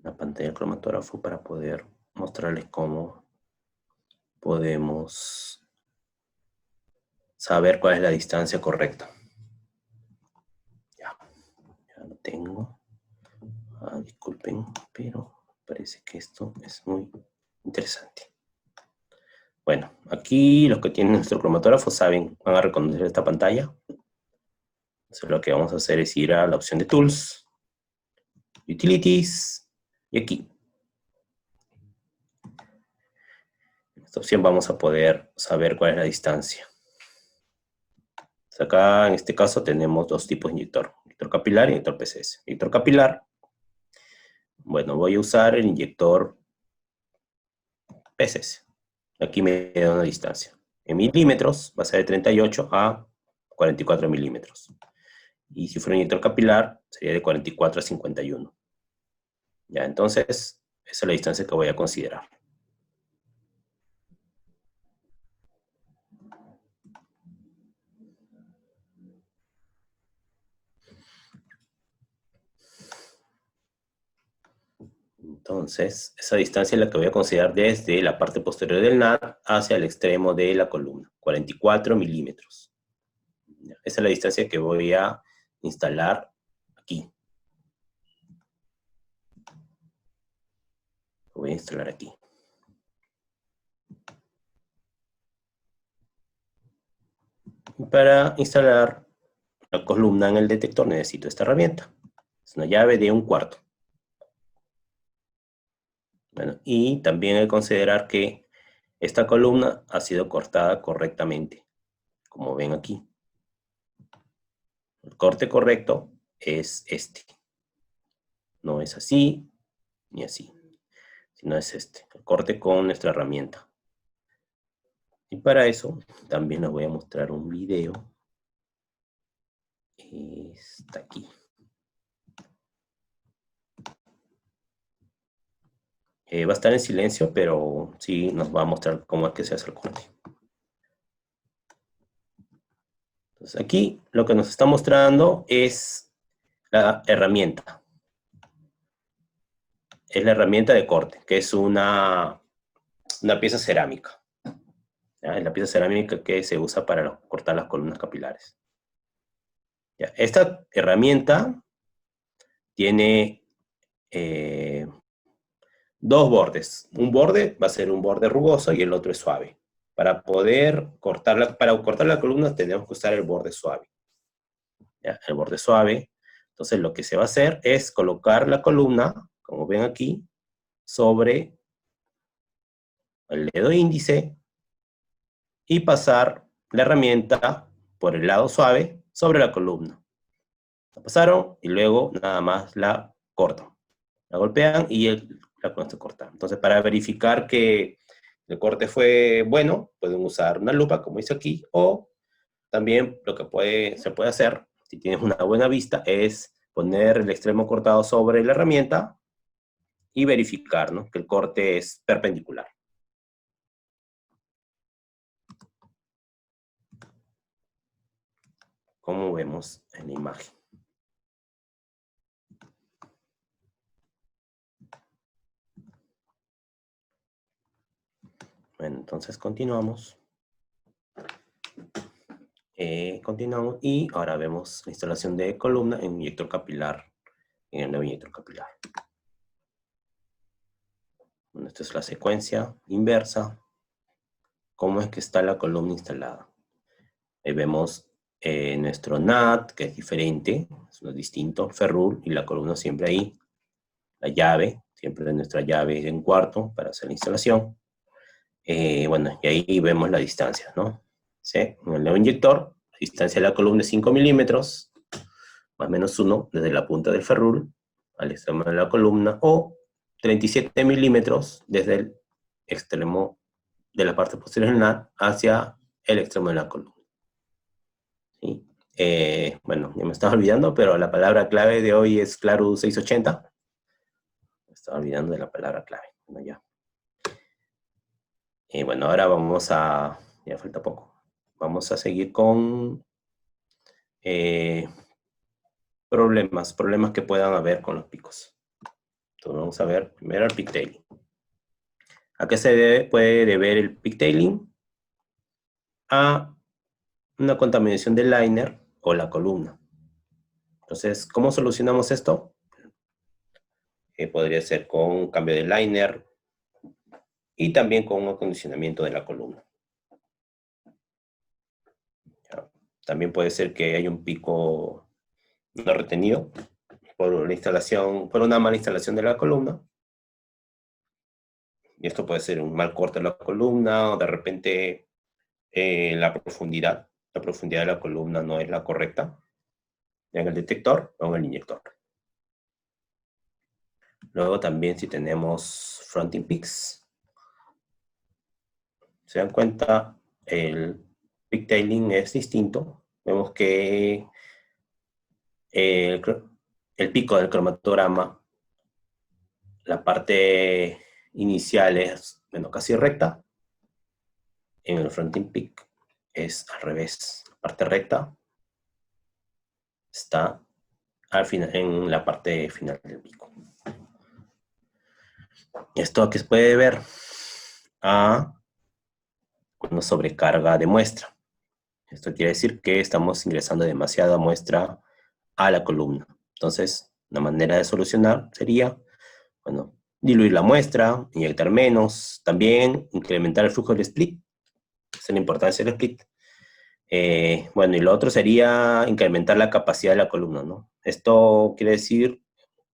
la pantalla del cromatógrafo para poder mostrarles cómo podemos saber cuál es la distancia correcta. Ya lo tengo. Disculpen, pero parece que esto es muy interesante. Bueno, aquí los que tienen nuestro cromatógrafo van a reconocer esta pantalla. Entonces lo que vamos a hacer es ir a la opción de Tools, Utilities, y aquí. En esta opción vamos a poder saber cuál es la distancia. Entonces acá, en este caso, tenemos dos tipos de inyector. Inyector capilar y inyector PCS. Inyector capilar, bueno, voy a usar el inyector PCS. Aquí me da una distancia. En milímetros va a ser de 38 a 44 milímetros. Y si fuera un inyector capilar, sería de 44 a 51. Ya, entonces, esa es la distancia que voy a considerar. Entonces, esa distancia es la que voy a considerar desde la parte posterior del NAT hacia el extremo de la columna, 44 milímetros. Esa es la distancia que voy a instalar aquí. Lo voy a instalar aquí. Para instalar la columna en el detector necesito esta herramienta. Es una llave de 1/4. Bueno, y también hay que considerar que esta columna ha sido cortada correctamente, como ven aquí. El corte correcto es este. No es así, ni así, sino es este. El corte con nuestra herramienta. Y para eso también les voy a mostrar un video. Está aquí. Va a estar en silencio, pero sí nos va a mostrar cómo es que se hace el corte. Entonces aquí lo que nos está mostrando es la herramienta. Es la herramienta de corte, que es una pieza cerámica. ¿Ya? Es la pieza cerámica que se usa para cortar las columnas capilares. ¿Ya? Esta herramienta tiene dos bordes. Un borde va a ser un borde rugoso y el otro es suave. Para cortar la columna tenemos que usar el borde suave. ¿Ya? El borde suave. Entonces lo que se va a hacer es colocar la columna, como ven aquí, sobre el dedo índice y pasar la herramienta por el lado suave sobre la columna. La pasaron y luego nada más la cortan. La golpean y la columna se corta. Entonces, para verificar que el corte fue bueno, pueden usar una lupa, como dice aquí, o también lo que se puede hacer, si tienes una buena vista, es poner el extremo cortado sobre la herramienta y verificar, ¿no?, que el corte es perpendicular. Como vemos en la imagen. Bueno, entonces continuamos. Continuamos y ahora vemos la instalación de columna en inyector capilar, en el nuevo inyector capilar. Bueno, esta es la secuencia inversa. ¿Cómo es que está la columna instalada? Ahí vemos nuestro NAT, que es diferente, es distinto, ferrule, y la columna siempre ahí. La llave, siempre nuestra llave en cuarto para hacer la instalación. Bueno, y ahí vemos la distancia, ¿no? ¿Sí? En el nuevo inyector, la distancia de la columna es 5 milímetros, más o menos 1, desde la punta del ferrule al extremo de la columna, o 37 milímetros desde el extremo de la parte posterior del NAT hacia el extremo de la columna. ¿Sí? Bueno, ya me estaba olvidando, pero la palabra clave de hoy es Clarus 680. Me estaba olvidando de la palabra clave. Bueno, ya. Bueno, ahora vamos a... Ya falta poco. Vamos a seguir con problemas que puedan haber con los picos. Entonces vamos a ver primero el pigtailing. ¿A qué puede deber el pigtailing? A una contaminación del liner o la columna. Entonces, ¿cómo solucionamos esto? Podría ser con un cambio de liner y también con un acondicionamiento de la columna. También puede ser que haya un pico no retenido por una mala instalación de la columna. Y esto puede ser un mal corte de la columna, o de repente la profundidad de la columna no es la correcta en el detector o en el inyector. Luego también si tenemos fronting peaks, se dan cuenta, el pigtailing es distinto. Vemos que el pico del cromatograma, la parte inicial es, bueno, casi recta. En el fronting peak es al revés. La parte recta está al final, en la parte final del pico. Esto que se puede ver a una sobrecarga de muestra. Esto quiere decir que estamos ingresando demasiada muestra a la columna. Entonces, una manera de solucionar sería, bueno, diluir la muestra, inyectar menos, también incrementar el flujo del split. Esa es la importancia del split. Bueno, y lo otro sería incrementar la capacidad de la columna, ¿no? Esto quiere decir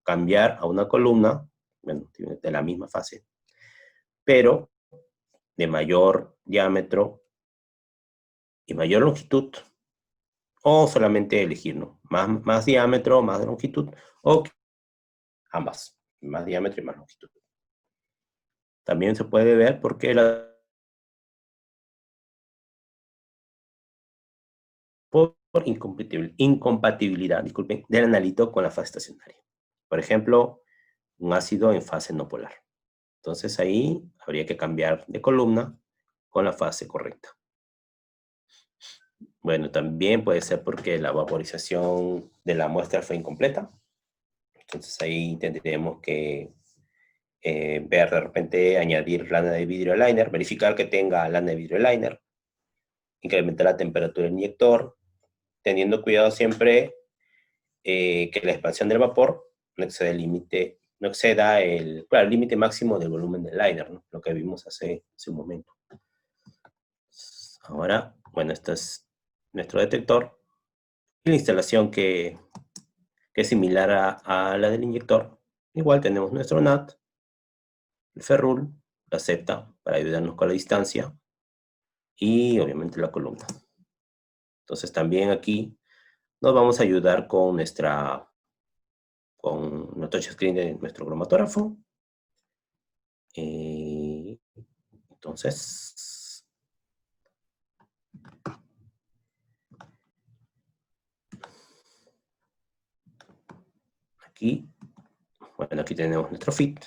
cambiar a una columna bueno, de la misma fase, pero de mayor diámetro y mayor longitud, o solamente elegir, ¿no? Más diámetro, más longitud, o ambas, más diámetro y más longitud. También se puede ver por qué por incompatibilidad, disculpen, del analito con la fase estacionaria. Por ejemplo, un ácido en fase no polar. Entonces ahí habría que cambiar de columna con la fase correcta. Bueno, también puede ser porque la vaporización de la muestra fue incompleta. Entonces ahí tendríamos que ver de repente, añadir lana de vidrio liner, verificar que tenga lana de vidrio liner, incrementar la temperatura del inyector, teniendo cuidado siempre que la expansión del vapor no exceda el límite, no exceda el límite máximo del volumen del liner, ¿no? Lo que vimos hace un momento. Ahora, bueno, este es nuestro detector. Y la instalación que es similar a la del inyector. Igual tenemos nuestro NAT, el ferrule, la Z para ayudarnos con la distancia y obviamente la columna. Entonces también aquí nos vamos a ayudar con nuestro touchscreen de nuestro cromatógrafo. Entonces, aquí, bueno, aquí tenemos nuestro fit.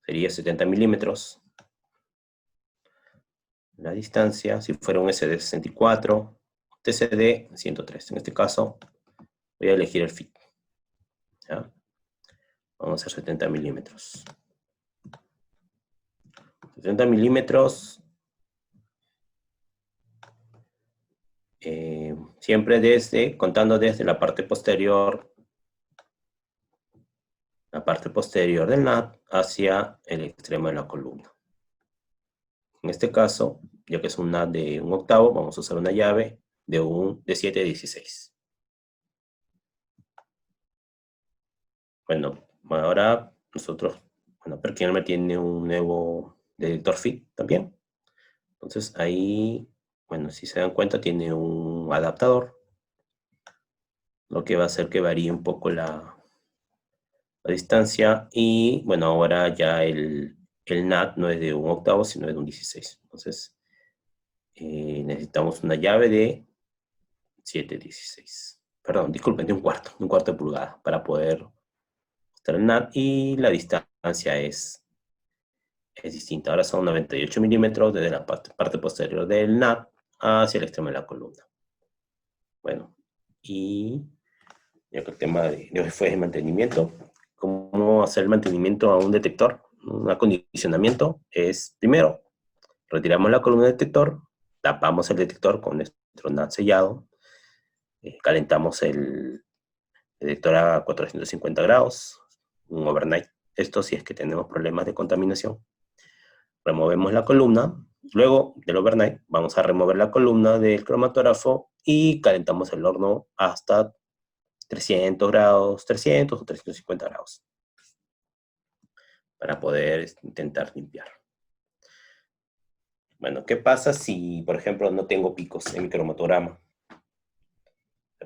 Sería 70 milímetros. La distancia, si fuera un SD 64, TCD 103. En este caso, voy a elegir el fit. ¿Ya? Vamos a hacer 70 milímetros. 70 milímetros. Siempre contando desde la parte posterior del NAT hacia el extremo de la columna. En este caso, ya que es un NAT de 1/8, vamos a usar una llave de 7/16. Bueno, ahora nosotros, bueno, PerkinElmer tiene un nuevo detector fit también. Entonces ahí, bueno, si se dan cuenta, tiene un adaptador, lo que va a hacer que varíe un poco la distancia. Y bueno, ahora ya el NAT no es de 1/8, sino de 1/16. Entonces necesitamos una llave de 7/16. Perdón, disculpen, de un cuarto de pulgada para poder mostrar el NAT, y la distancia es distinta. Ahora son 98 milímetros desde la parte posterior del NAT hacia el extremo de la columna. Bueno, y ya que el tema de hoy fue el mantenimiento, ¿cómo hacer el mantenimiento a un detector? Un acondicionamiento es, primero, retiramos la columna del detector, tapamos el detector con nuestro NAT sellado, calentamos el detector a 450 grados, un overnight. Esto si es que tenemos problemas de contaminación. Removemos la columna. Luego del overnight vamos a remover la columna del cromatógrafo y calentamos el horno hasta 300 grados, 300 o 350 grados, para poder intentar limpiar. Bueno, ¿qué pasa si, por ejemplo, no tengo picos en mi cromatograma?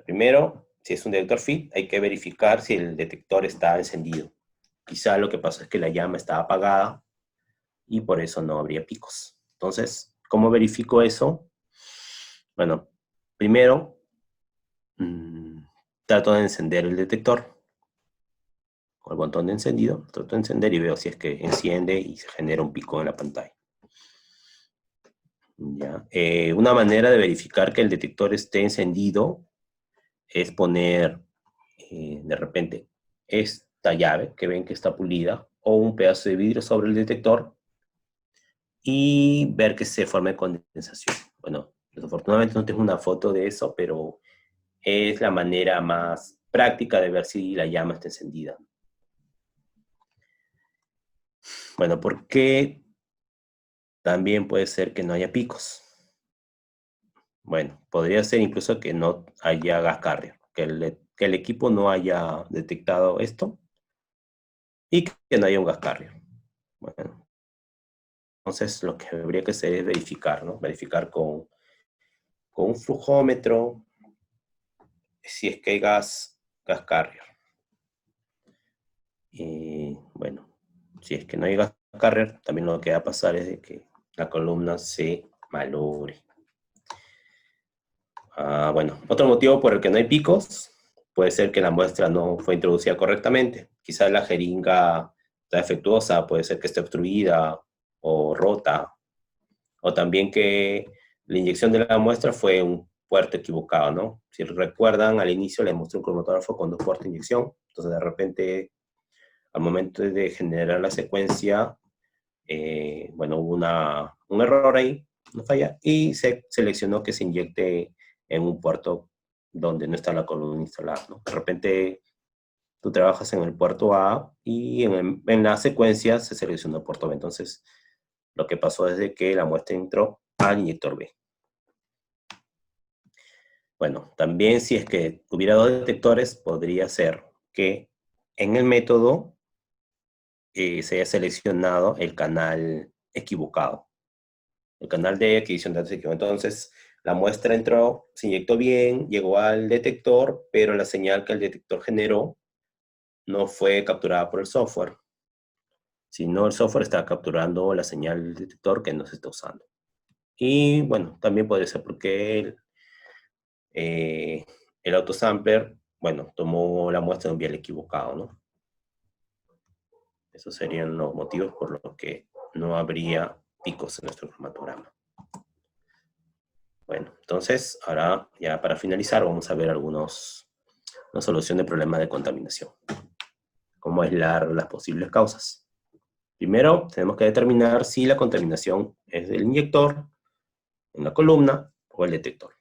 Primero, si es un detector fit, hay que verificar si el detector está encendido. Quizá lo que pasa es que la llama está apagada y por eso no habría picos. Entonces, ¿cómo verifico eso? Bueno, primero, trato de encender el detector con el botón de encendido. Trato de encender y veo si es que enciende y se genera un pico en la pantalla. ¿Ya? Una manera de verificar que el detector esté encendido es poner de repente esta llave que ven que está pulida o un pedazo de vidrio sobre el detector y ver que se forme condensación. Bueno, desafortunadamente no tengo una foto de eso, pero es la manera más práctica de ver si la llama está encendida. Bueno, ¿por qué también puede ser que no haya picos? Bueno, podría ser incluso que no haya gas carrier, que el equipo no haya detectado esto y que no haya un gas carrier. Bueno, entonces lo que habría que hacer es verificar, ¿no? Verificar con un flujómetro si es que hay gas carrier. Y bueno, si es que no hay gas carrier, también lo que va a pasar es de que la columna se malogre. Bueno, otro motivo por el que no hay picos puede ser que la muestra no fue introducida correctamente. Quizás la jeringa está defectuosa, puede ser que esté obstruida o rota, o también que la inyección de la muestra fue un puerto equivocado, ¿no? Si recuerdan, al inicio le mostré un cromatógrafo con 2 puertos de inyección, entonces de repente, al momento de generar la secuencia, bueno, hubo un error ahí, una falla, y se seleccionó que se inyecte en un puerto donde no está la columna instalada, ¿no? De repente tú trabajas en el puerto A y en la secuencia se seleccionó el puerto B. Entonces, lo que pasó es de que la muestra entró al inyector B. Bueno, también si es que hubiera 2 detectores, podría ser que en el método se haya seleccionado el canal equivocado. El canal de adquisición de datos equivocado. Entonces, la muestra entró, se inyectó bien, llegó al detector, pero la señal que el detector generó no fue capturada por el software, sino el software está capturando la señal del detector que no se está usando. Y bueno, también puede ser porque el autosampler, bueno, tomó la muestra de un vial equivocado, ¿no? Esos serían los motivos por los que no habría picos en nuestro cromatograma. Bueno, entonces, ahora ya para finalizar vamos a ver una solución de problemas de contaminación. ¿Cómo aislar las posibles causas? Primero, tenemos que determinar si la contaminación es del inyector, en la columna o el detector.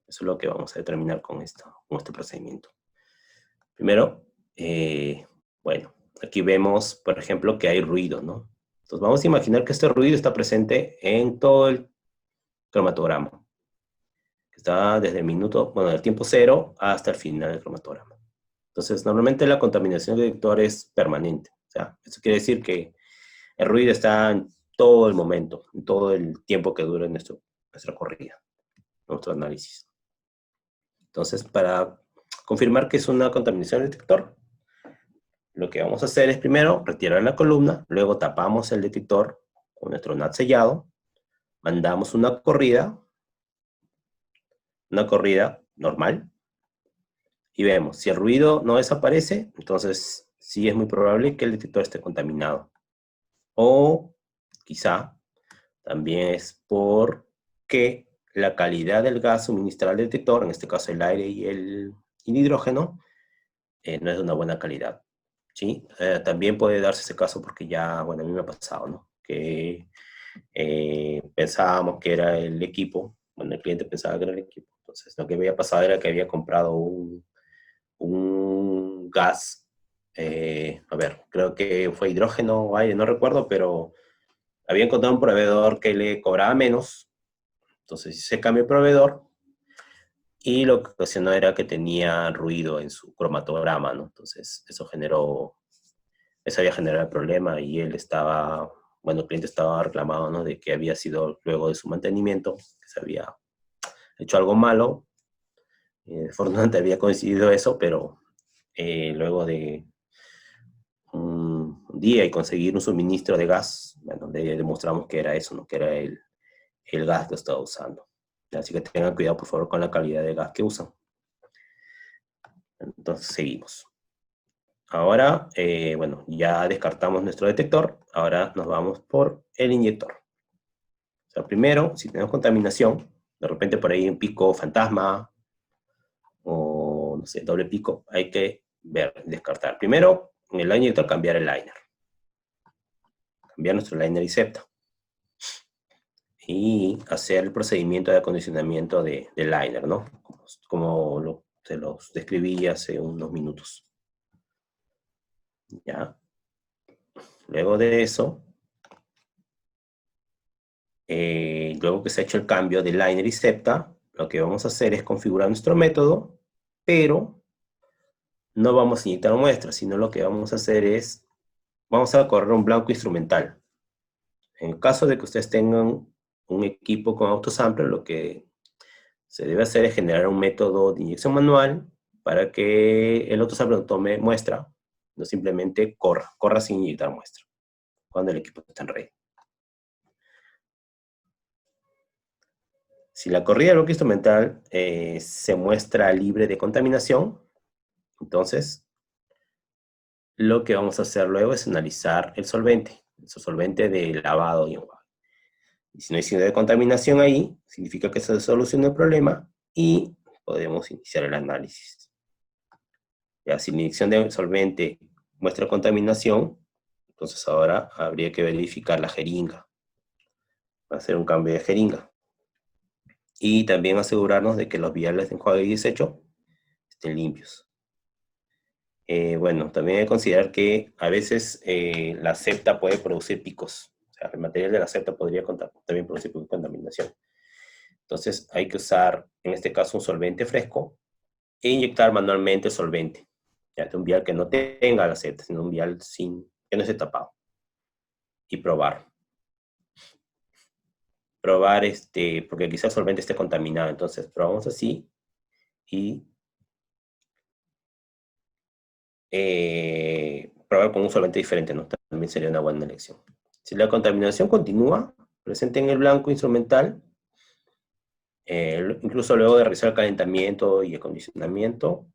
Eso es lo que vamos a determinar con este procedimiento. Primero, bueno, aquí vemos, por ejemplo, que hay ruido, ¿no? Entonces vamos a imaginar que este ruido está presente en todo el cromatograma. Está desde el minuto, bueno, del tiempo 0 hasta el final del cromatograma. Entonces, normalmente la contaminación del detector es permanente. O sea, eso quiere decir que el ruido está en todo el momento, en todo el tiempo que dura nuestra corrida, nuestro análisis. Entonces, para confirmar que es una contaminación del detector, lo que vamos a hacer es primero retirar la columna, luego tapamos el detector con nuestro NAT sellado, mandamos una corrida normal, y vemos, si el ruido no desaparece, entonces sí es muy probable que el detector esté contaminado. O quizá también es porque la calidad del gas suministrado al detector, en este caso el aire y el hidrógeno, no es de una buena calidad. ¿Sí? También puede darse ese caso porque ya, bueno, a mí me ha pasado, ¿no? Que pensábamos que era el equipo, bueno, el cliente pensaba que era el equipo, entonces lo que había pasado era que había comprado un gas, a ver, creo que fue hidrógeno o aire, no recuerdo, pero había encontrado un proveedor que le cobraba menos, entonces se cambió el proveedor, y lo que ocasionó era que tenía ruido en su cromatograma, ¿no? Entonces eso había generado el problema y él estaba, bueno, el cliente estaba reclamando, ¿no? De que había sido luego de su mantenimiento, que se había hecho algo malo. Afortunadamente había coincidido eso, pero luego de un día y conseguir un suministro de gas, bueno, le demostramos que era eso, ¿no? Que era el gas que estaba usando. Así que tengan cuidado, por favor, con la calidad de gas que usan. Entonces, seguimos. Ahora, bueno, ya descartamos nuestro detector. Ahora nos vamos por el inyector. O sea, primero, si tenemos contaminación, de repente por ahí un pico fantasma, o no sé, doble pico, hay que ver, descartar. Primero, en el inyector cambiar el liner. Cambiar nuestro liner y septa. Y hacer el procedimiento de acondicionamiento del liner, ¿no? Como se los describí hace unos minutos. ¿Ya? Luego de eso, luego que se ha hecho el cambio de liner y septa, lo que vamos a hacer es configurar nuestro método, pero no vamos a inyectar muestras, sino lo que vamos a hacer es vamos a correr un blanco instrumental. En caso de que ustedes tengan un equipo con autosampler, lo que se debe hacer es generar un método de inyección manual para que el autosampler no tome muestra, no simplemente corra sin inyectar muestra, cuando el equipo está en red. Si la corrida del bloque instrumental se muestra libre de contaminación, entonces lo que vamos a hacer luego es analizar el solvente de lavado y enjuague. Y si no hay signo de contaminación ahí, significa que se soluciona el problema y podemos iniciar el análisis. Ya, si la inyección de solvente muestra contaminación, entonces ahora habría que verificar la jeringa. Va a hacer un cambio de jeringa. Y también asegurarnos de que los viales de enjuague y desecho estén limpios. Bueno, también hay que considerar que a veces la septa puede producir picos. O sea, el material de la septa podría también producir contaminación. Entonces hay que usar, en este caso, un solvente fresco e inyectar manualmente el solvente. Ya, de un vial que no tenga la septa, sino un vial que no esté tapado. Y probar. Probar, porque quizás el solvente esté contaminado. Entonces probamos así y probar con un solvente diferente, ¿no? También sería una buena elección. Si la contaminación continúa presente en el blanco instrumental, incluso luego de realizar el calentamiento y acondicionamiento,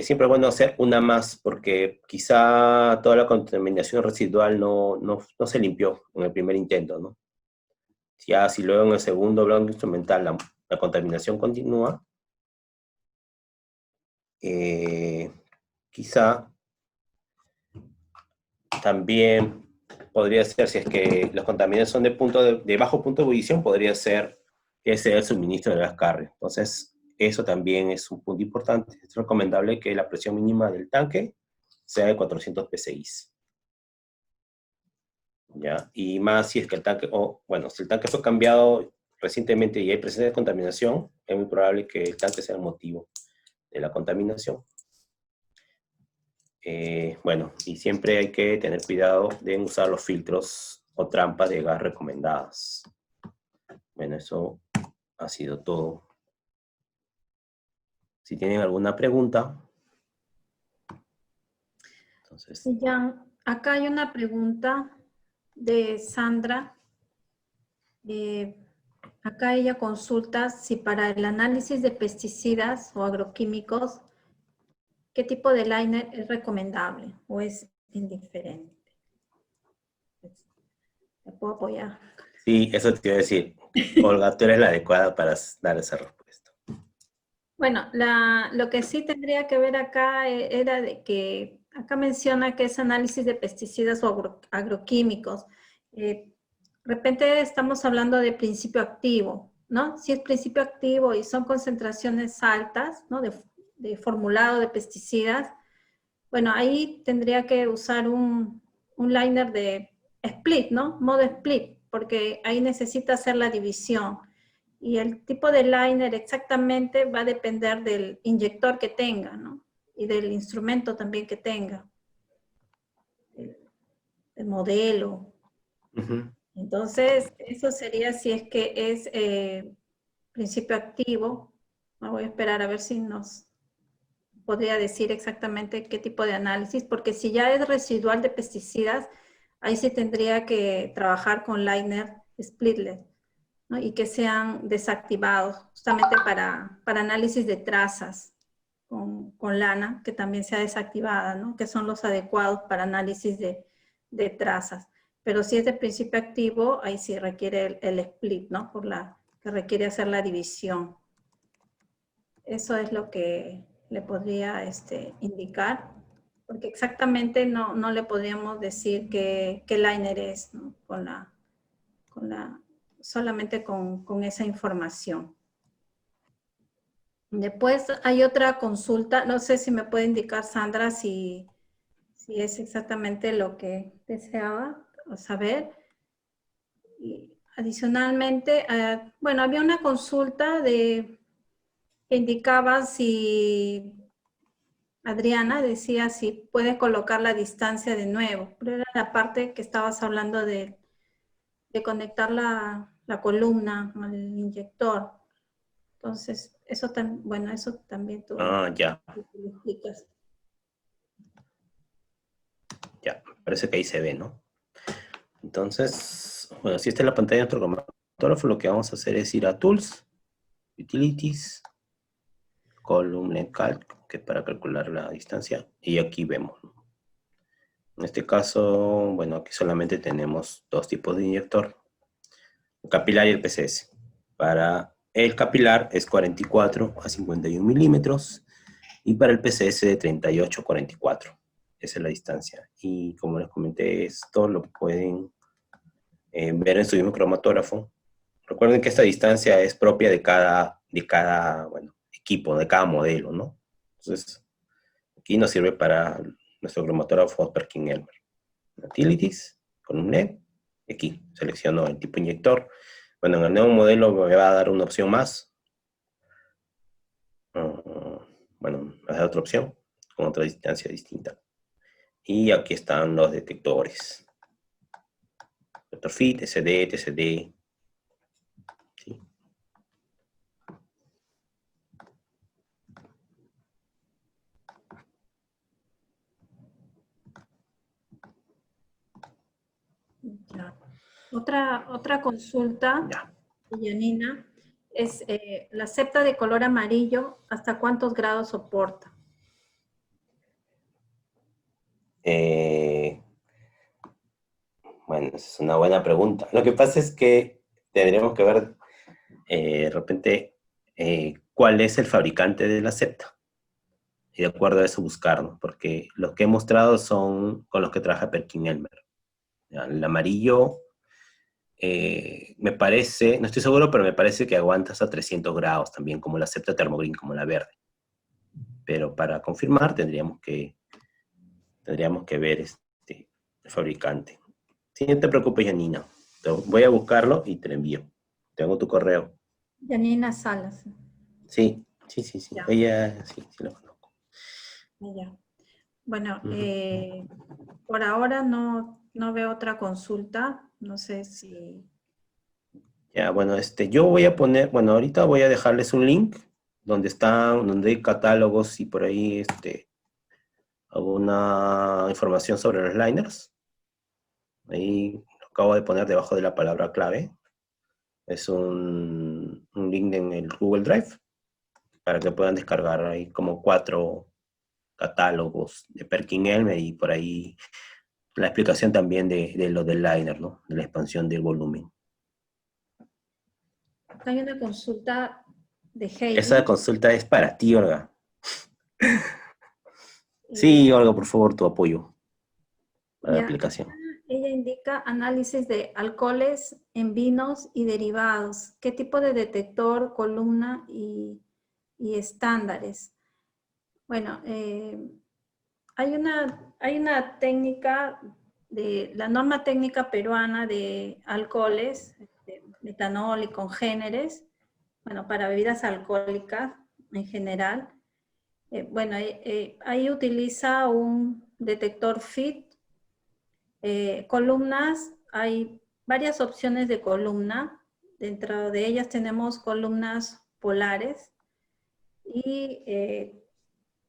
siempre es bueno hacer una más, porque quizá toda la contaminación residual no se limpió en el primer intento, ¿no? Ya si luego en el segundo blanco instrumental la contaminación continúa, quizá también podría ser, si es que los contaminantes son de bajo punto de ebullición, podría ser que sea el suministro de gas carrier. Entonces, eso también es un punto importante. Es recomendable que la presión mínima del tanque sea de 400 psi. ¿Ya? Y más si es que el tanque, si el tanque fue cambiado recientemente y hay presencia de contaminación, es muy probable que el tanque sea el motivo de la contaminación. Y siempre hay que tener cuidado de usar los filtros o trampas de gas recomendadas. Bueno, eso ha sido todo. Si tienen alguna pregunta. Entonces. Ya, acá hay una pregunta de Sandra. Acá ella consulta si para el análisis de pesticidas o agroquímicos, ¿qué tipo de liner es recomendable o es indiferente? ¿Me puedo apoyar? Sí, eso te iba a decir. Olga, tú eres la adecuada para dar esa respuesta. Bueno, lo que sí tendría que ver acá era de que acá menciona que es análisis de pesticidas o agroquímicos. De repente estamos hablando de principio activo, ¿no? Si es principio activo y son concentraciones altas, ¿no? De formulado de pesticidas, bueno, ahí tendría que usar un liner de split, ¿no? Modo split, porque ahí necesita hacer la división. Y el tipo de liner exactamente va a depender del inyector que tenga, ¿no? Y del instrumento también que tenga. El modelo. Entonces, eso sería si es que es principio activo. Me voy a esperar a ver si nos podría decir exactamente qué tipo de análisis, porque si ya es residual de pesticidas, ahí sí tendría que trabajar con liner splitless, ¿no? Y que sean desactivados, justamente para análisis de trazas con lana, que también sea desactivada, ¿no? Que son los adecuados para análisis de trazas. Pero si es de principio activo, ahí sí requiere el split, ¿no? Que requiere hacer la división. Eso es lo que le podría indicar, porque exactamente no le podríamos decir qué liner es, ¿no? Solamente con esa información. Después hay otra consulta, no sé si me puede indicar Sandra si es exactamente lo que deseaba saber. Y adicionalmente, bueno, había una consulta que indicaba si Adriana decía si puede colocar la distancia de nuevo, pero era la parte que estabas hablando de conectar la columna al inyector. Entonces, eso, bueno, eso también tú Ya, lo explicas. ya. Parece que ahí se ve, ¿no? Entonces, bueno, si esta es la pantalla de nuestro cromatógrafo, lo que vamos a hacer es ir a Tools, Utilities, Column Calc, que es para calcular la distancia, y aquí vemos, ¿no? En este caso, bueno, aquí solamente tenemos dos tipos de inyector, el capilar y el PCS. Para el capilar es 44 a 51 milímetros, y para el PCS de 38 a 44. Esa es la distancia. Y como les comenté, esto lo pueden ver en su mismo cromatógrafo. Recuerden que esta distancia es propia de cada bueno, equipo, de cada modelo, ¿no? Entonces, aquí nos sirve para nuestro cromatógrafo Perkin-Elmer. Utilities, con un LED, aquí selecciono el tipo inyector. Bueno, en el nuevo modelo me va a dar una opción más. Bueno, me va a dar otra opción, con otra distancia distinta. Y aquí están los detectores. Detector FIT, SD, TCD. ¿Sí? Ya. Otra consulta, Ya. Yanina, es la septa de color amarillo, ¿hasta cuántos grados soporta? Bueno, esa es una buena pregunta. Lo que pasa es que tendríamos que ver de repente cuál es el fabricante de la septa. Y de acuerdo a eso buscarlo, porque los que he mostrado son con los que trabaja Perkin-Elmer. El amarillo me parece, no estoy seguro, pero me parece que aguanta hasta 300 grados también, como la septa Thermogreen, como la verde. Pero para confirmar tendríamos que ver el fabricante. Sí, no te preocupes, Janina. Voy a buscarlo y te lo envío. Tengo tu correo. Yanina Salas. Sí, sí, sí, sí. Ya, Ella, sí, sí la conozco. ya. Bueno, Ujú. por ahora no veo otra consulta. No sé si... Ya, bueno, yo voy a poner, bueno, ahorita voy a dejarles un link donde hay catálogos y por ahí, alguna información sobre los liners. Ahí lo acabo de poner debajo de la palabra clave. Es un link en el Google Drive para que puedan descargar ahí como 4 catálogos de Perkin-Elmer y por ahí la explicación también de lo del liner, ¿no? De la expansión del volumen. Acá hay una consulta de Esa Heidi. consulta es para ti, Olga. Y Sí, Olga, por favor, tu apoyo para la ya, aplicación. ella indica análisis de alcoholes en vinos y derivados. ¿Qué tipo de detector, columna y estándares? Bueno, hay una técnica de la norma técnica peruana de alcoholes, metanol y congéneres, bueno, para bebidas alcohólicas en general. Bueno, ahí utiliza un detector FIT. Columnas, hay varias opciones de columna. Dentro de ellas tenemos columnas polares y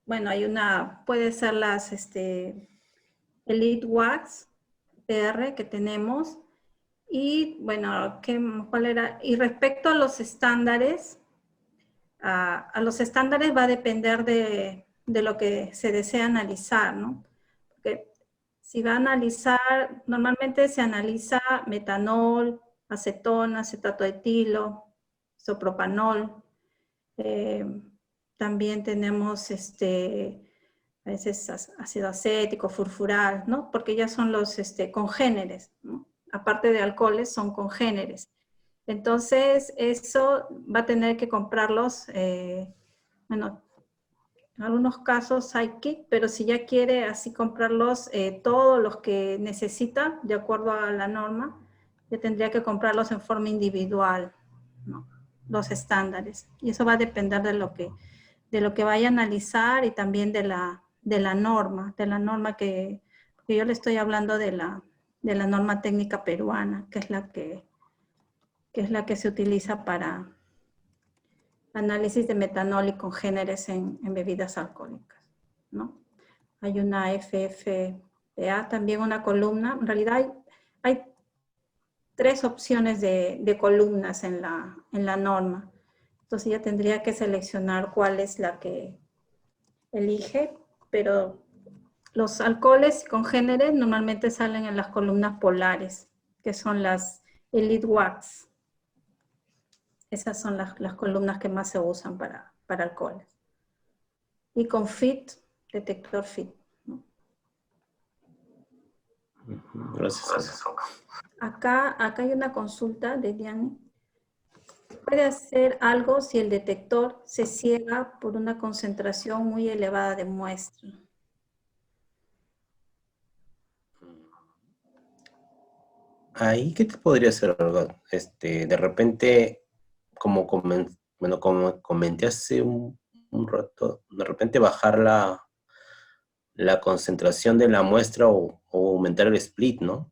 bueno, puede ser las Elite Wax PR que tenemos. Y bueno, ¿cuál era? Y respecto a los estándares, a los estándares va a depender de lo que se desea analizar, ¿no? Porque si va a analizar, normalmente se analiza metanol, acetona, acetato de etilo, isopropanol. Eh, también tenemos a veces ácido acético, furfural, ¿no? Porque ya son los congéneres, ¿no? Aparte de alcoholes, son congéneres. Entonces, eso va a tener que comprarlos, bueno, en algunos casos hay kit, pero si ya quiere así comprarlos, todos los que necesita, de acuerdo a la norma, ya tendría que comprarlos en forma individual, ¿no? Los estándares. Y eso va a depender de lo que vaya a analizar y también de la la norma, que yo le estoy hablando de la norma técnica peruana, que es la que se utiliza para análisis de metanol y congéneres en bebidas alcohólicas, ¿no? Hay una FFPA, también una columna. En realidad hay 3 opciones de columnas en la norma. Entonces ya tendría que seleccionar cuál es la que elige, pero los alcoholes congéneres normalmente salen en las columnas polares, que son las Elite Wax. Esas son las columnas que más se usan para alcoholes. Y con FIT, detector FIT, ¿no? Gracias. Acá hay una consulta de Diane. ¿Puede hacer algo si el detector se ciega por una concentración muy elevada de muestra? Ahí, ¿qué te podría hacer algo? De repente, como comenté hace un rato, de repente bajar la concentración de la muestra o aumentar el split, ¿no?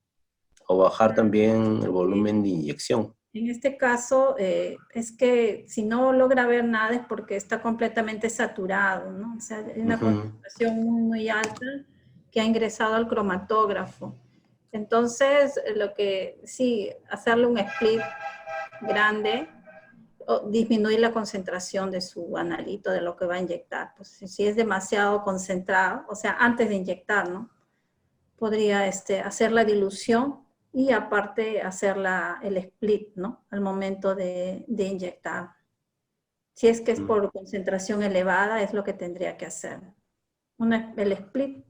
O bajar también el volumen de inyección. En este caso, es que si no logra ver nada es porque está completamente saturado, ¿no? O sea, hay una concentración muy, muy alta que ha ingresado al cromatógrafo. Entonces, sí, hacerle un split grande o disminuir la concentración de su analito, de lo que va a inyectar. Pues si es demasiado concentrado, o sea, antes de inyectar, ¿no? Podría hacer la dilución y aparte hacer el split, ¿no? Al momento de inyectar. Si es que es por concentración elevada, es lo que tendría que hacer. El split.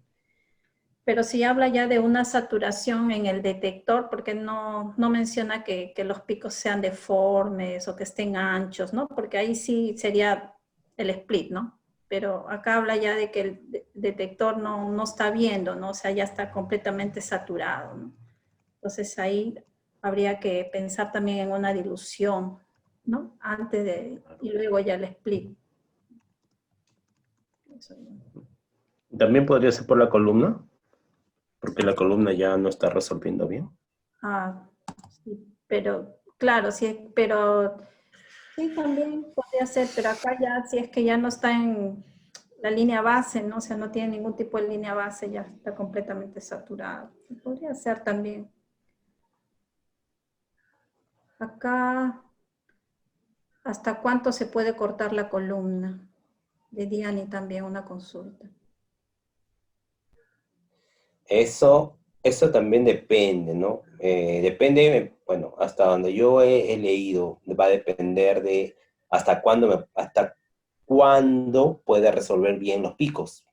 Pero si habla ya de una saturación en el detector, porque no menciona que los picos sean deformes o que estén anchos, ¿no? Porque ahí sí sería el split, ¿no? Pero acá habla ya de que el detector no está viendo, ¿no? O sea, ya está completamente saturado, ¿no? Entonces ahí habría que pensar también en una dilución, ¿no? Y luego ya el split. También podría ser por la columna, porque la columna ya no está resolviendo bien. Ah, sí, pero claro, sí, pero sí también podría ser, pero acá ya, si es que ya no está en la línea base, ¿no? O sea, no tiene ningún tipo de línea base, ya está completamente saturado. Podría ser también. Acá, ¿hasta cuánto se puede cortar la columna? De Diani también una consulta. Eso también depende, ¿no? Depende, bueno, hasta donde yo he leído, va a depender de hasta cuándo puede resolver bien los picos.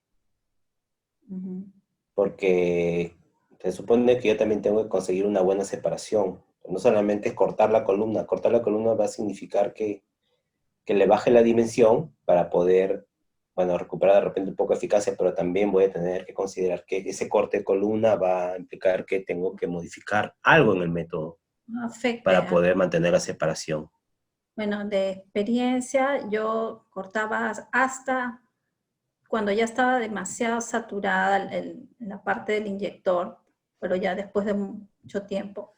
Porque se supone que yo también tengo que conseguir una buena separación. No solamente es cortar la columna va a significar que le baje la dimensión para poder, bueno, recuperar de repente un poco de eficacia, pero también voy a tener que considerar que ese corte de columna va a implicar que tengo que modificar algo en el método No afecte. para poder mantener la separación. Bueno, de experiencia yo cortaba hasta cuando ya estaba demasiado saturada la parte del inyector, pero ya después de mucho tiempo,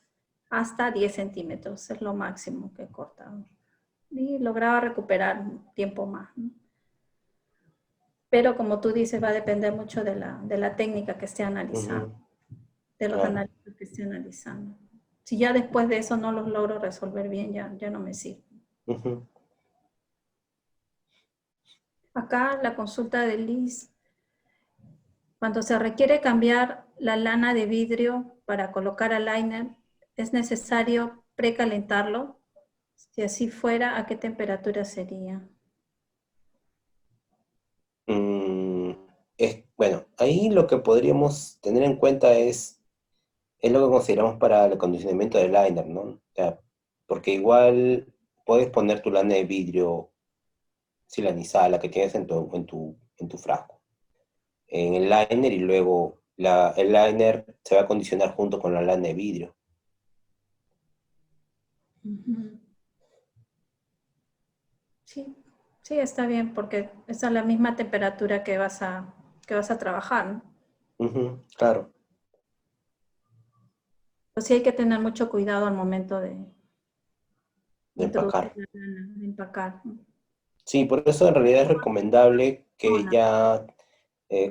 hasta 10 centímetros es lo máximo que he cortado. Y lograba recuperar un tiempo más, ¿no? Pero como tú dices, va a depender mucho de la técnica que esté analizando, de los análisis que esté analizando. Si ya después de eso no los logro resolver bien, ya no me sirve. Acá la consulta de Liz. Cuando se requiere cambiar la lana de vidrio para colocar al liner, ¿es necesario precalentarlo? Si así fuera, ¿a qué temperatura sería? Bueno, ahí lo que podríamos tener en cuenta es lo que consideramos para el acondicionamiento del liner, ¿no? O sea, porque igual puedes poner tu lana de vidrio silanizada, la que tienes en tu frasco, en el liner y luego el liner se va a acondicionar junto con la lana de vidrio. Sí, sí, está bien, porque esa es la misma temperatura que que vas a trabajar, ¿no? Claro. Pues sí hay que tener mucho cuidado al momento de De introducir empacar. la lana, de empacar, ¿no? Sí, por eso en realidad es recomendable que Hola. ya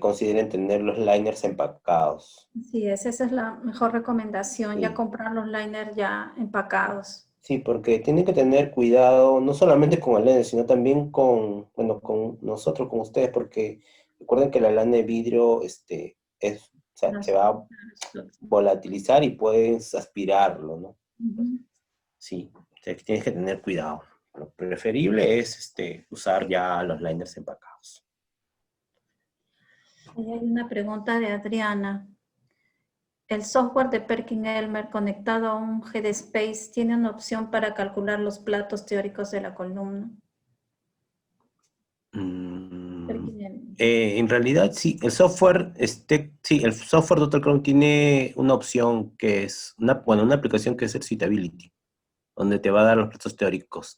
consideren tener los liners empacados. Sí, esa es la mejor recomendación, ya Sí. comprar los liners ya empacados. Sí, porque tienen que tener cuidado no solamente con el liner, sino también con, bueno, con nosotros, con ustedes, porque recuerden que la lana de vidrio o sea, se va a volatilizar y puedes aspirarlo, ¿no? Ujú. Sí, o sea, que tienes que tener cuidado. Lo preferible es usar ya los liners empacados. Ahí hay una pregunta de Adriana. ¿El software de Perkin-Elmer conectado a un Headspace tiene una opción para calcular los platos teóricos de la columna? Perkin-Elmer. En realidad, sí, el software, sí, el software Dr. Chrome tiene una opción que es, una aplicación que es el Suitability, donde te va a dar los platos teóricos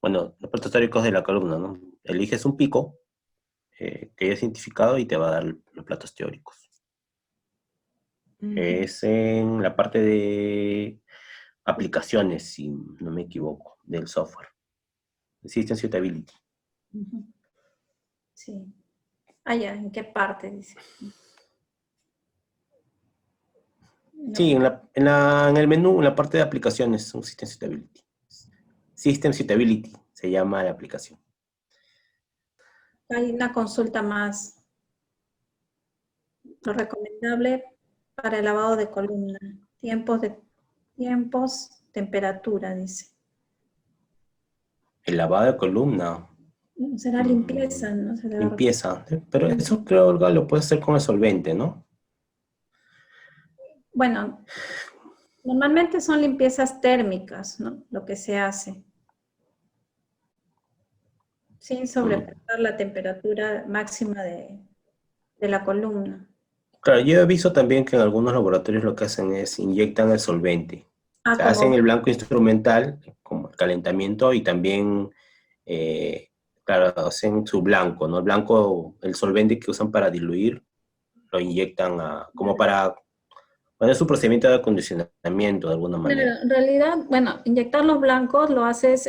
los platos teóricos de la columna, ¿no? Eliges un pico que ya es identificado y te va a dar los platos teóricos. Ujú. Es en la parte de aplicaciones, si no me equivoco, del software. System Suitability. Ujú. Sí. Ah, ya, ¿en qué parte? Dice. Sí, No, en el menú, en la parte de aplicaciones, un System Suitability. System Suitability se llama la aplicación. hay una consulta más. Lo recomendable para el lavado de columna. Tiempos, temperatura, dice. El lavado de columna, Será mm, limpieza, ¿no? Se debe limpieza, pero eso creo, Olga, lo puedes hacer con el solvente, ¿no? Bueno, normalmente son limpiezas térmicas, ¿no? Lo que se hace, sin Mm. sobrepasar la temperatura máxima de la columna. Claro, yo he visto también que en algunos laboratorios lo que hacen es inyectan el solvente. O Ah, sea, como, hacen el blanco instrumental, como el calentamiento, y también, claro, hacen su blanco, ¿no? El blanco, el solvente que usan para diluir, lo inyectan como para, bueno, es su procedimiento de acondicionamiento de alguna manera. claro, en realidad, bueno, inyectar los blancos lo haces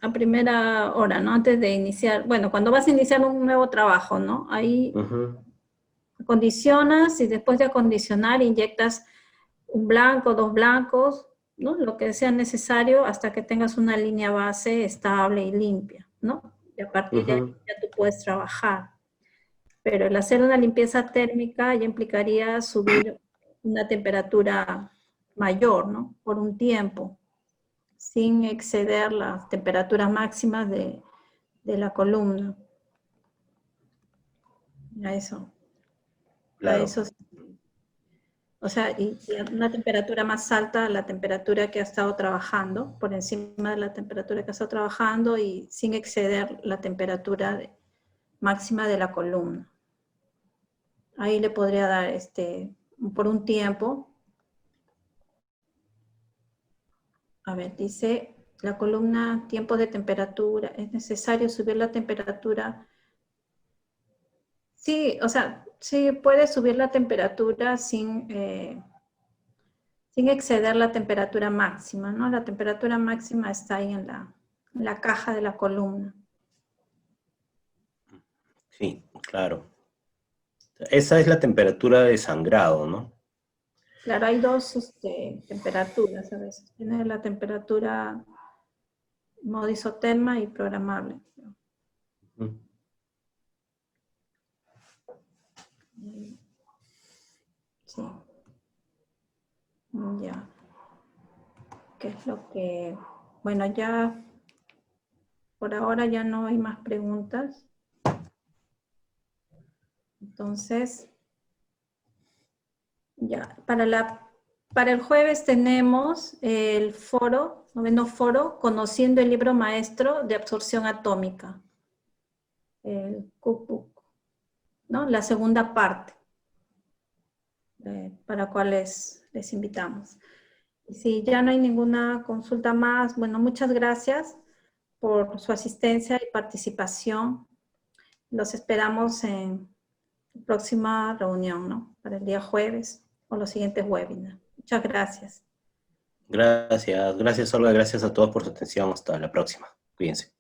a primera hora, ¿no? Antes de iniciar, bueno, cuando vas a iniciar un nuevo trabajo, ¿no? Ahí Ujú, acondicionas y después de acondicionar inyectas un blanco, dos blancos, ¿no? Lo que sea necesario hasta que tengas una línea base estable y limpia, ¿no? Y a partir de ahí ujú. ya tú puedes trabajar. Pero el hacer una limpieza térmica ya implicaría subir una temperatura mayor, ¿no? Por un tiempo, sin exceder las temperaturas máximas de la columna. A eso, a Claro, eso. O sea, y a una temperatura más alta a la temperatura que ha estado trabajando, por encima de la temperatura que ha estado trabajando y sin exceder la temperatura máxima de la columna. Ahí le podría dar por un tiempo. A ver, dice la columna tiempo de temperatura. ¿Es necesario subir la temperatura? Sí, o sea, sí puede subir la temperatura sin exceder la temperatura máxima, ¿no? La temperatura máxima está ahí en la caja de la columna. sí, claro. Esa es la temperatura de sangrado, ¿no? Claro, hay dos temperaturas a veces. Tiene la temperatura modo isoterma y programable. Ujú. Sí, ya. ¿Qué es lo que...? Bueno, ya por ahora ya no hay más preguntas. Entonces, ya, para el jueves tenemos el foro, noveno foro, Conociendo el libro maestro de absorción atómica, el cookbook, ¿no? La segunda parte, para cual les invitamos. Y si ya no hay ninguna consulta más, bueno, muchas gracias por su asistencia y participación. Los esperamos en próxima reunión, ¿no? Para el día jueves o los siguientes webinars. Muchas gracias. Gracias, gracias Olga, gracias a todos por su atención. Hasta la próxima. Cuídense.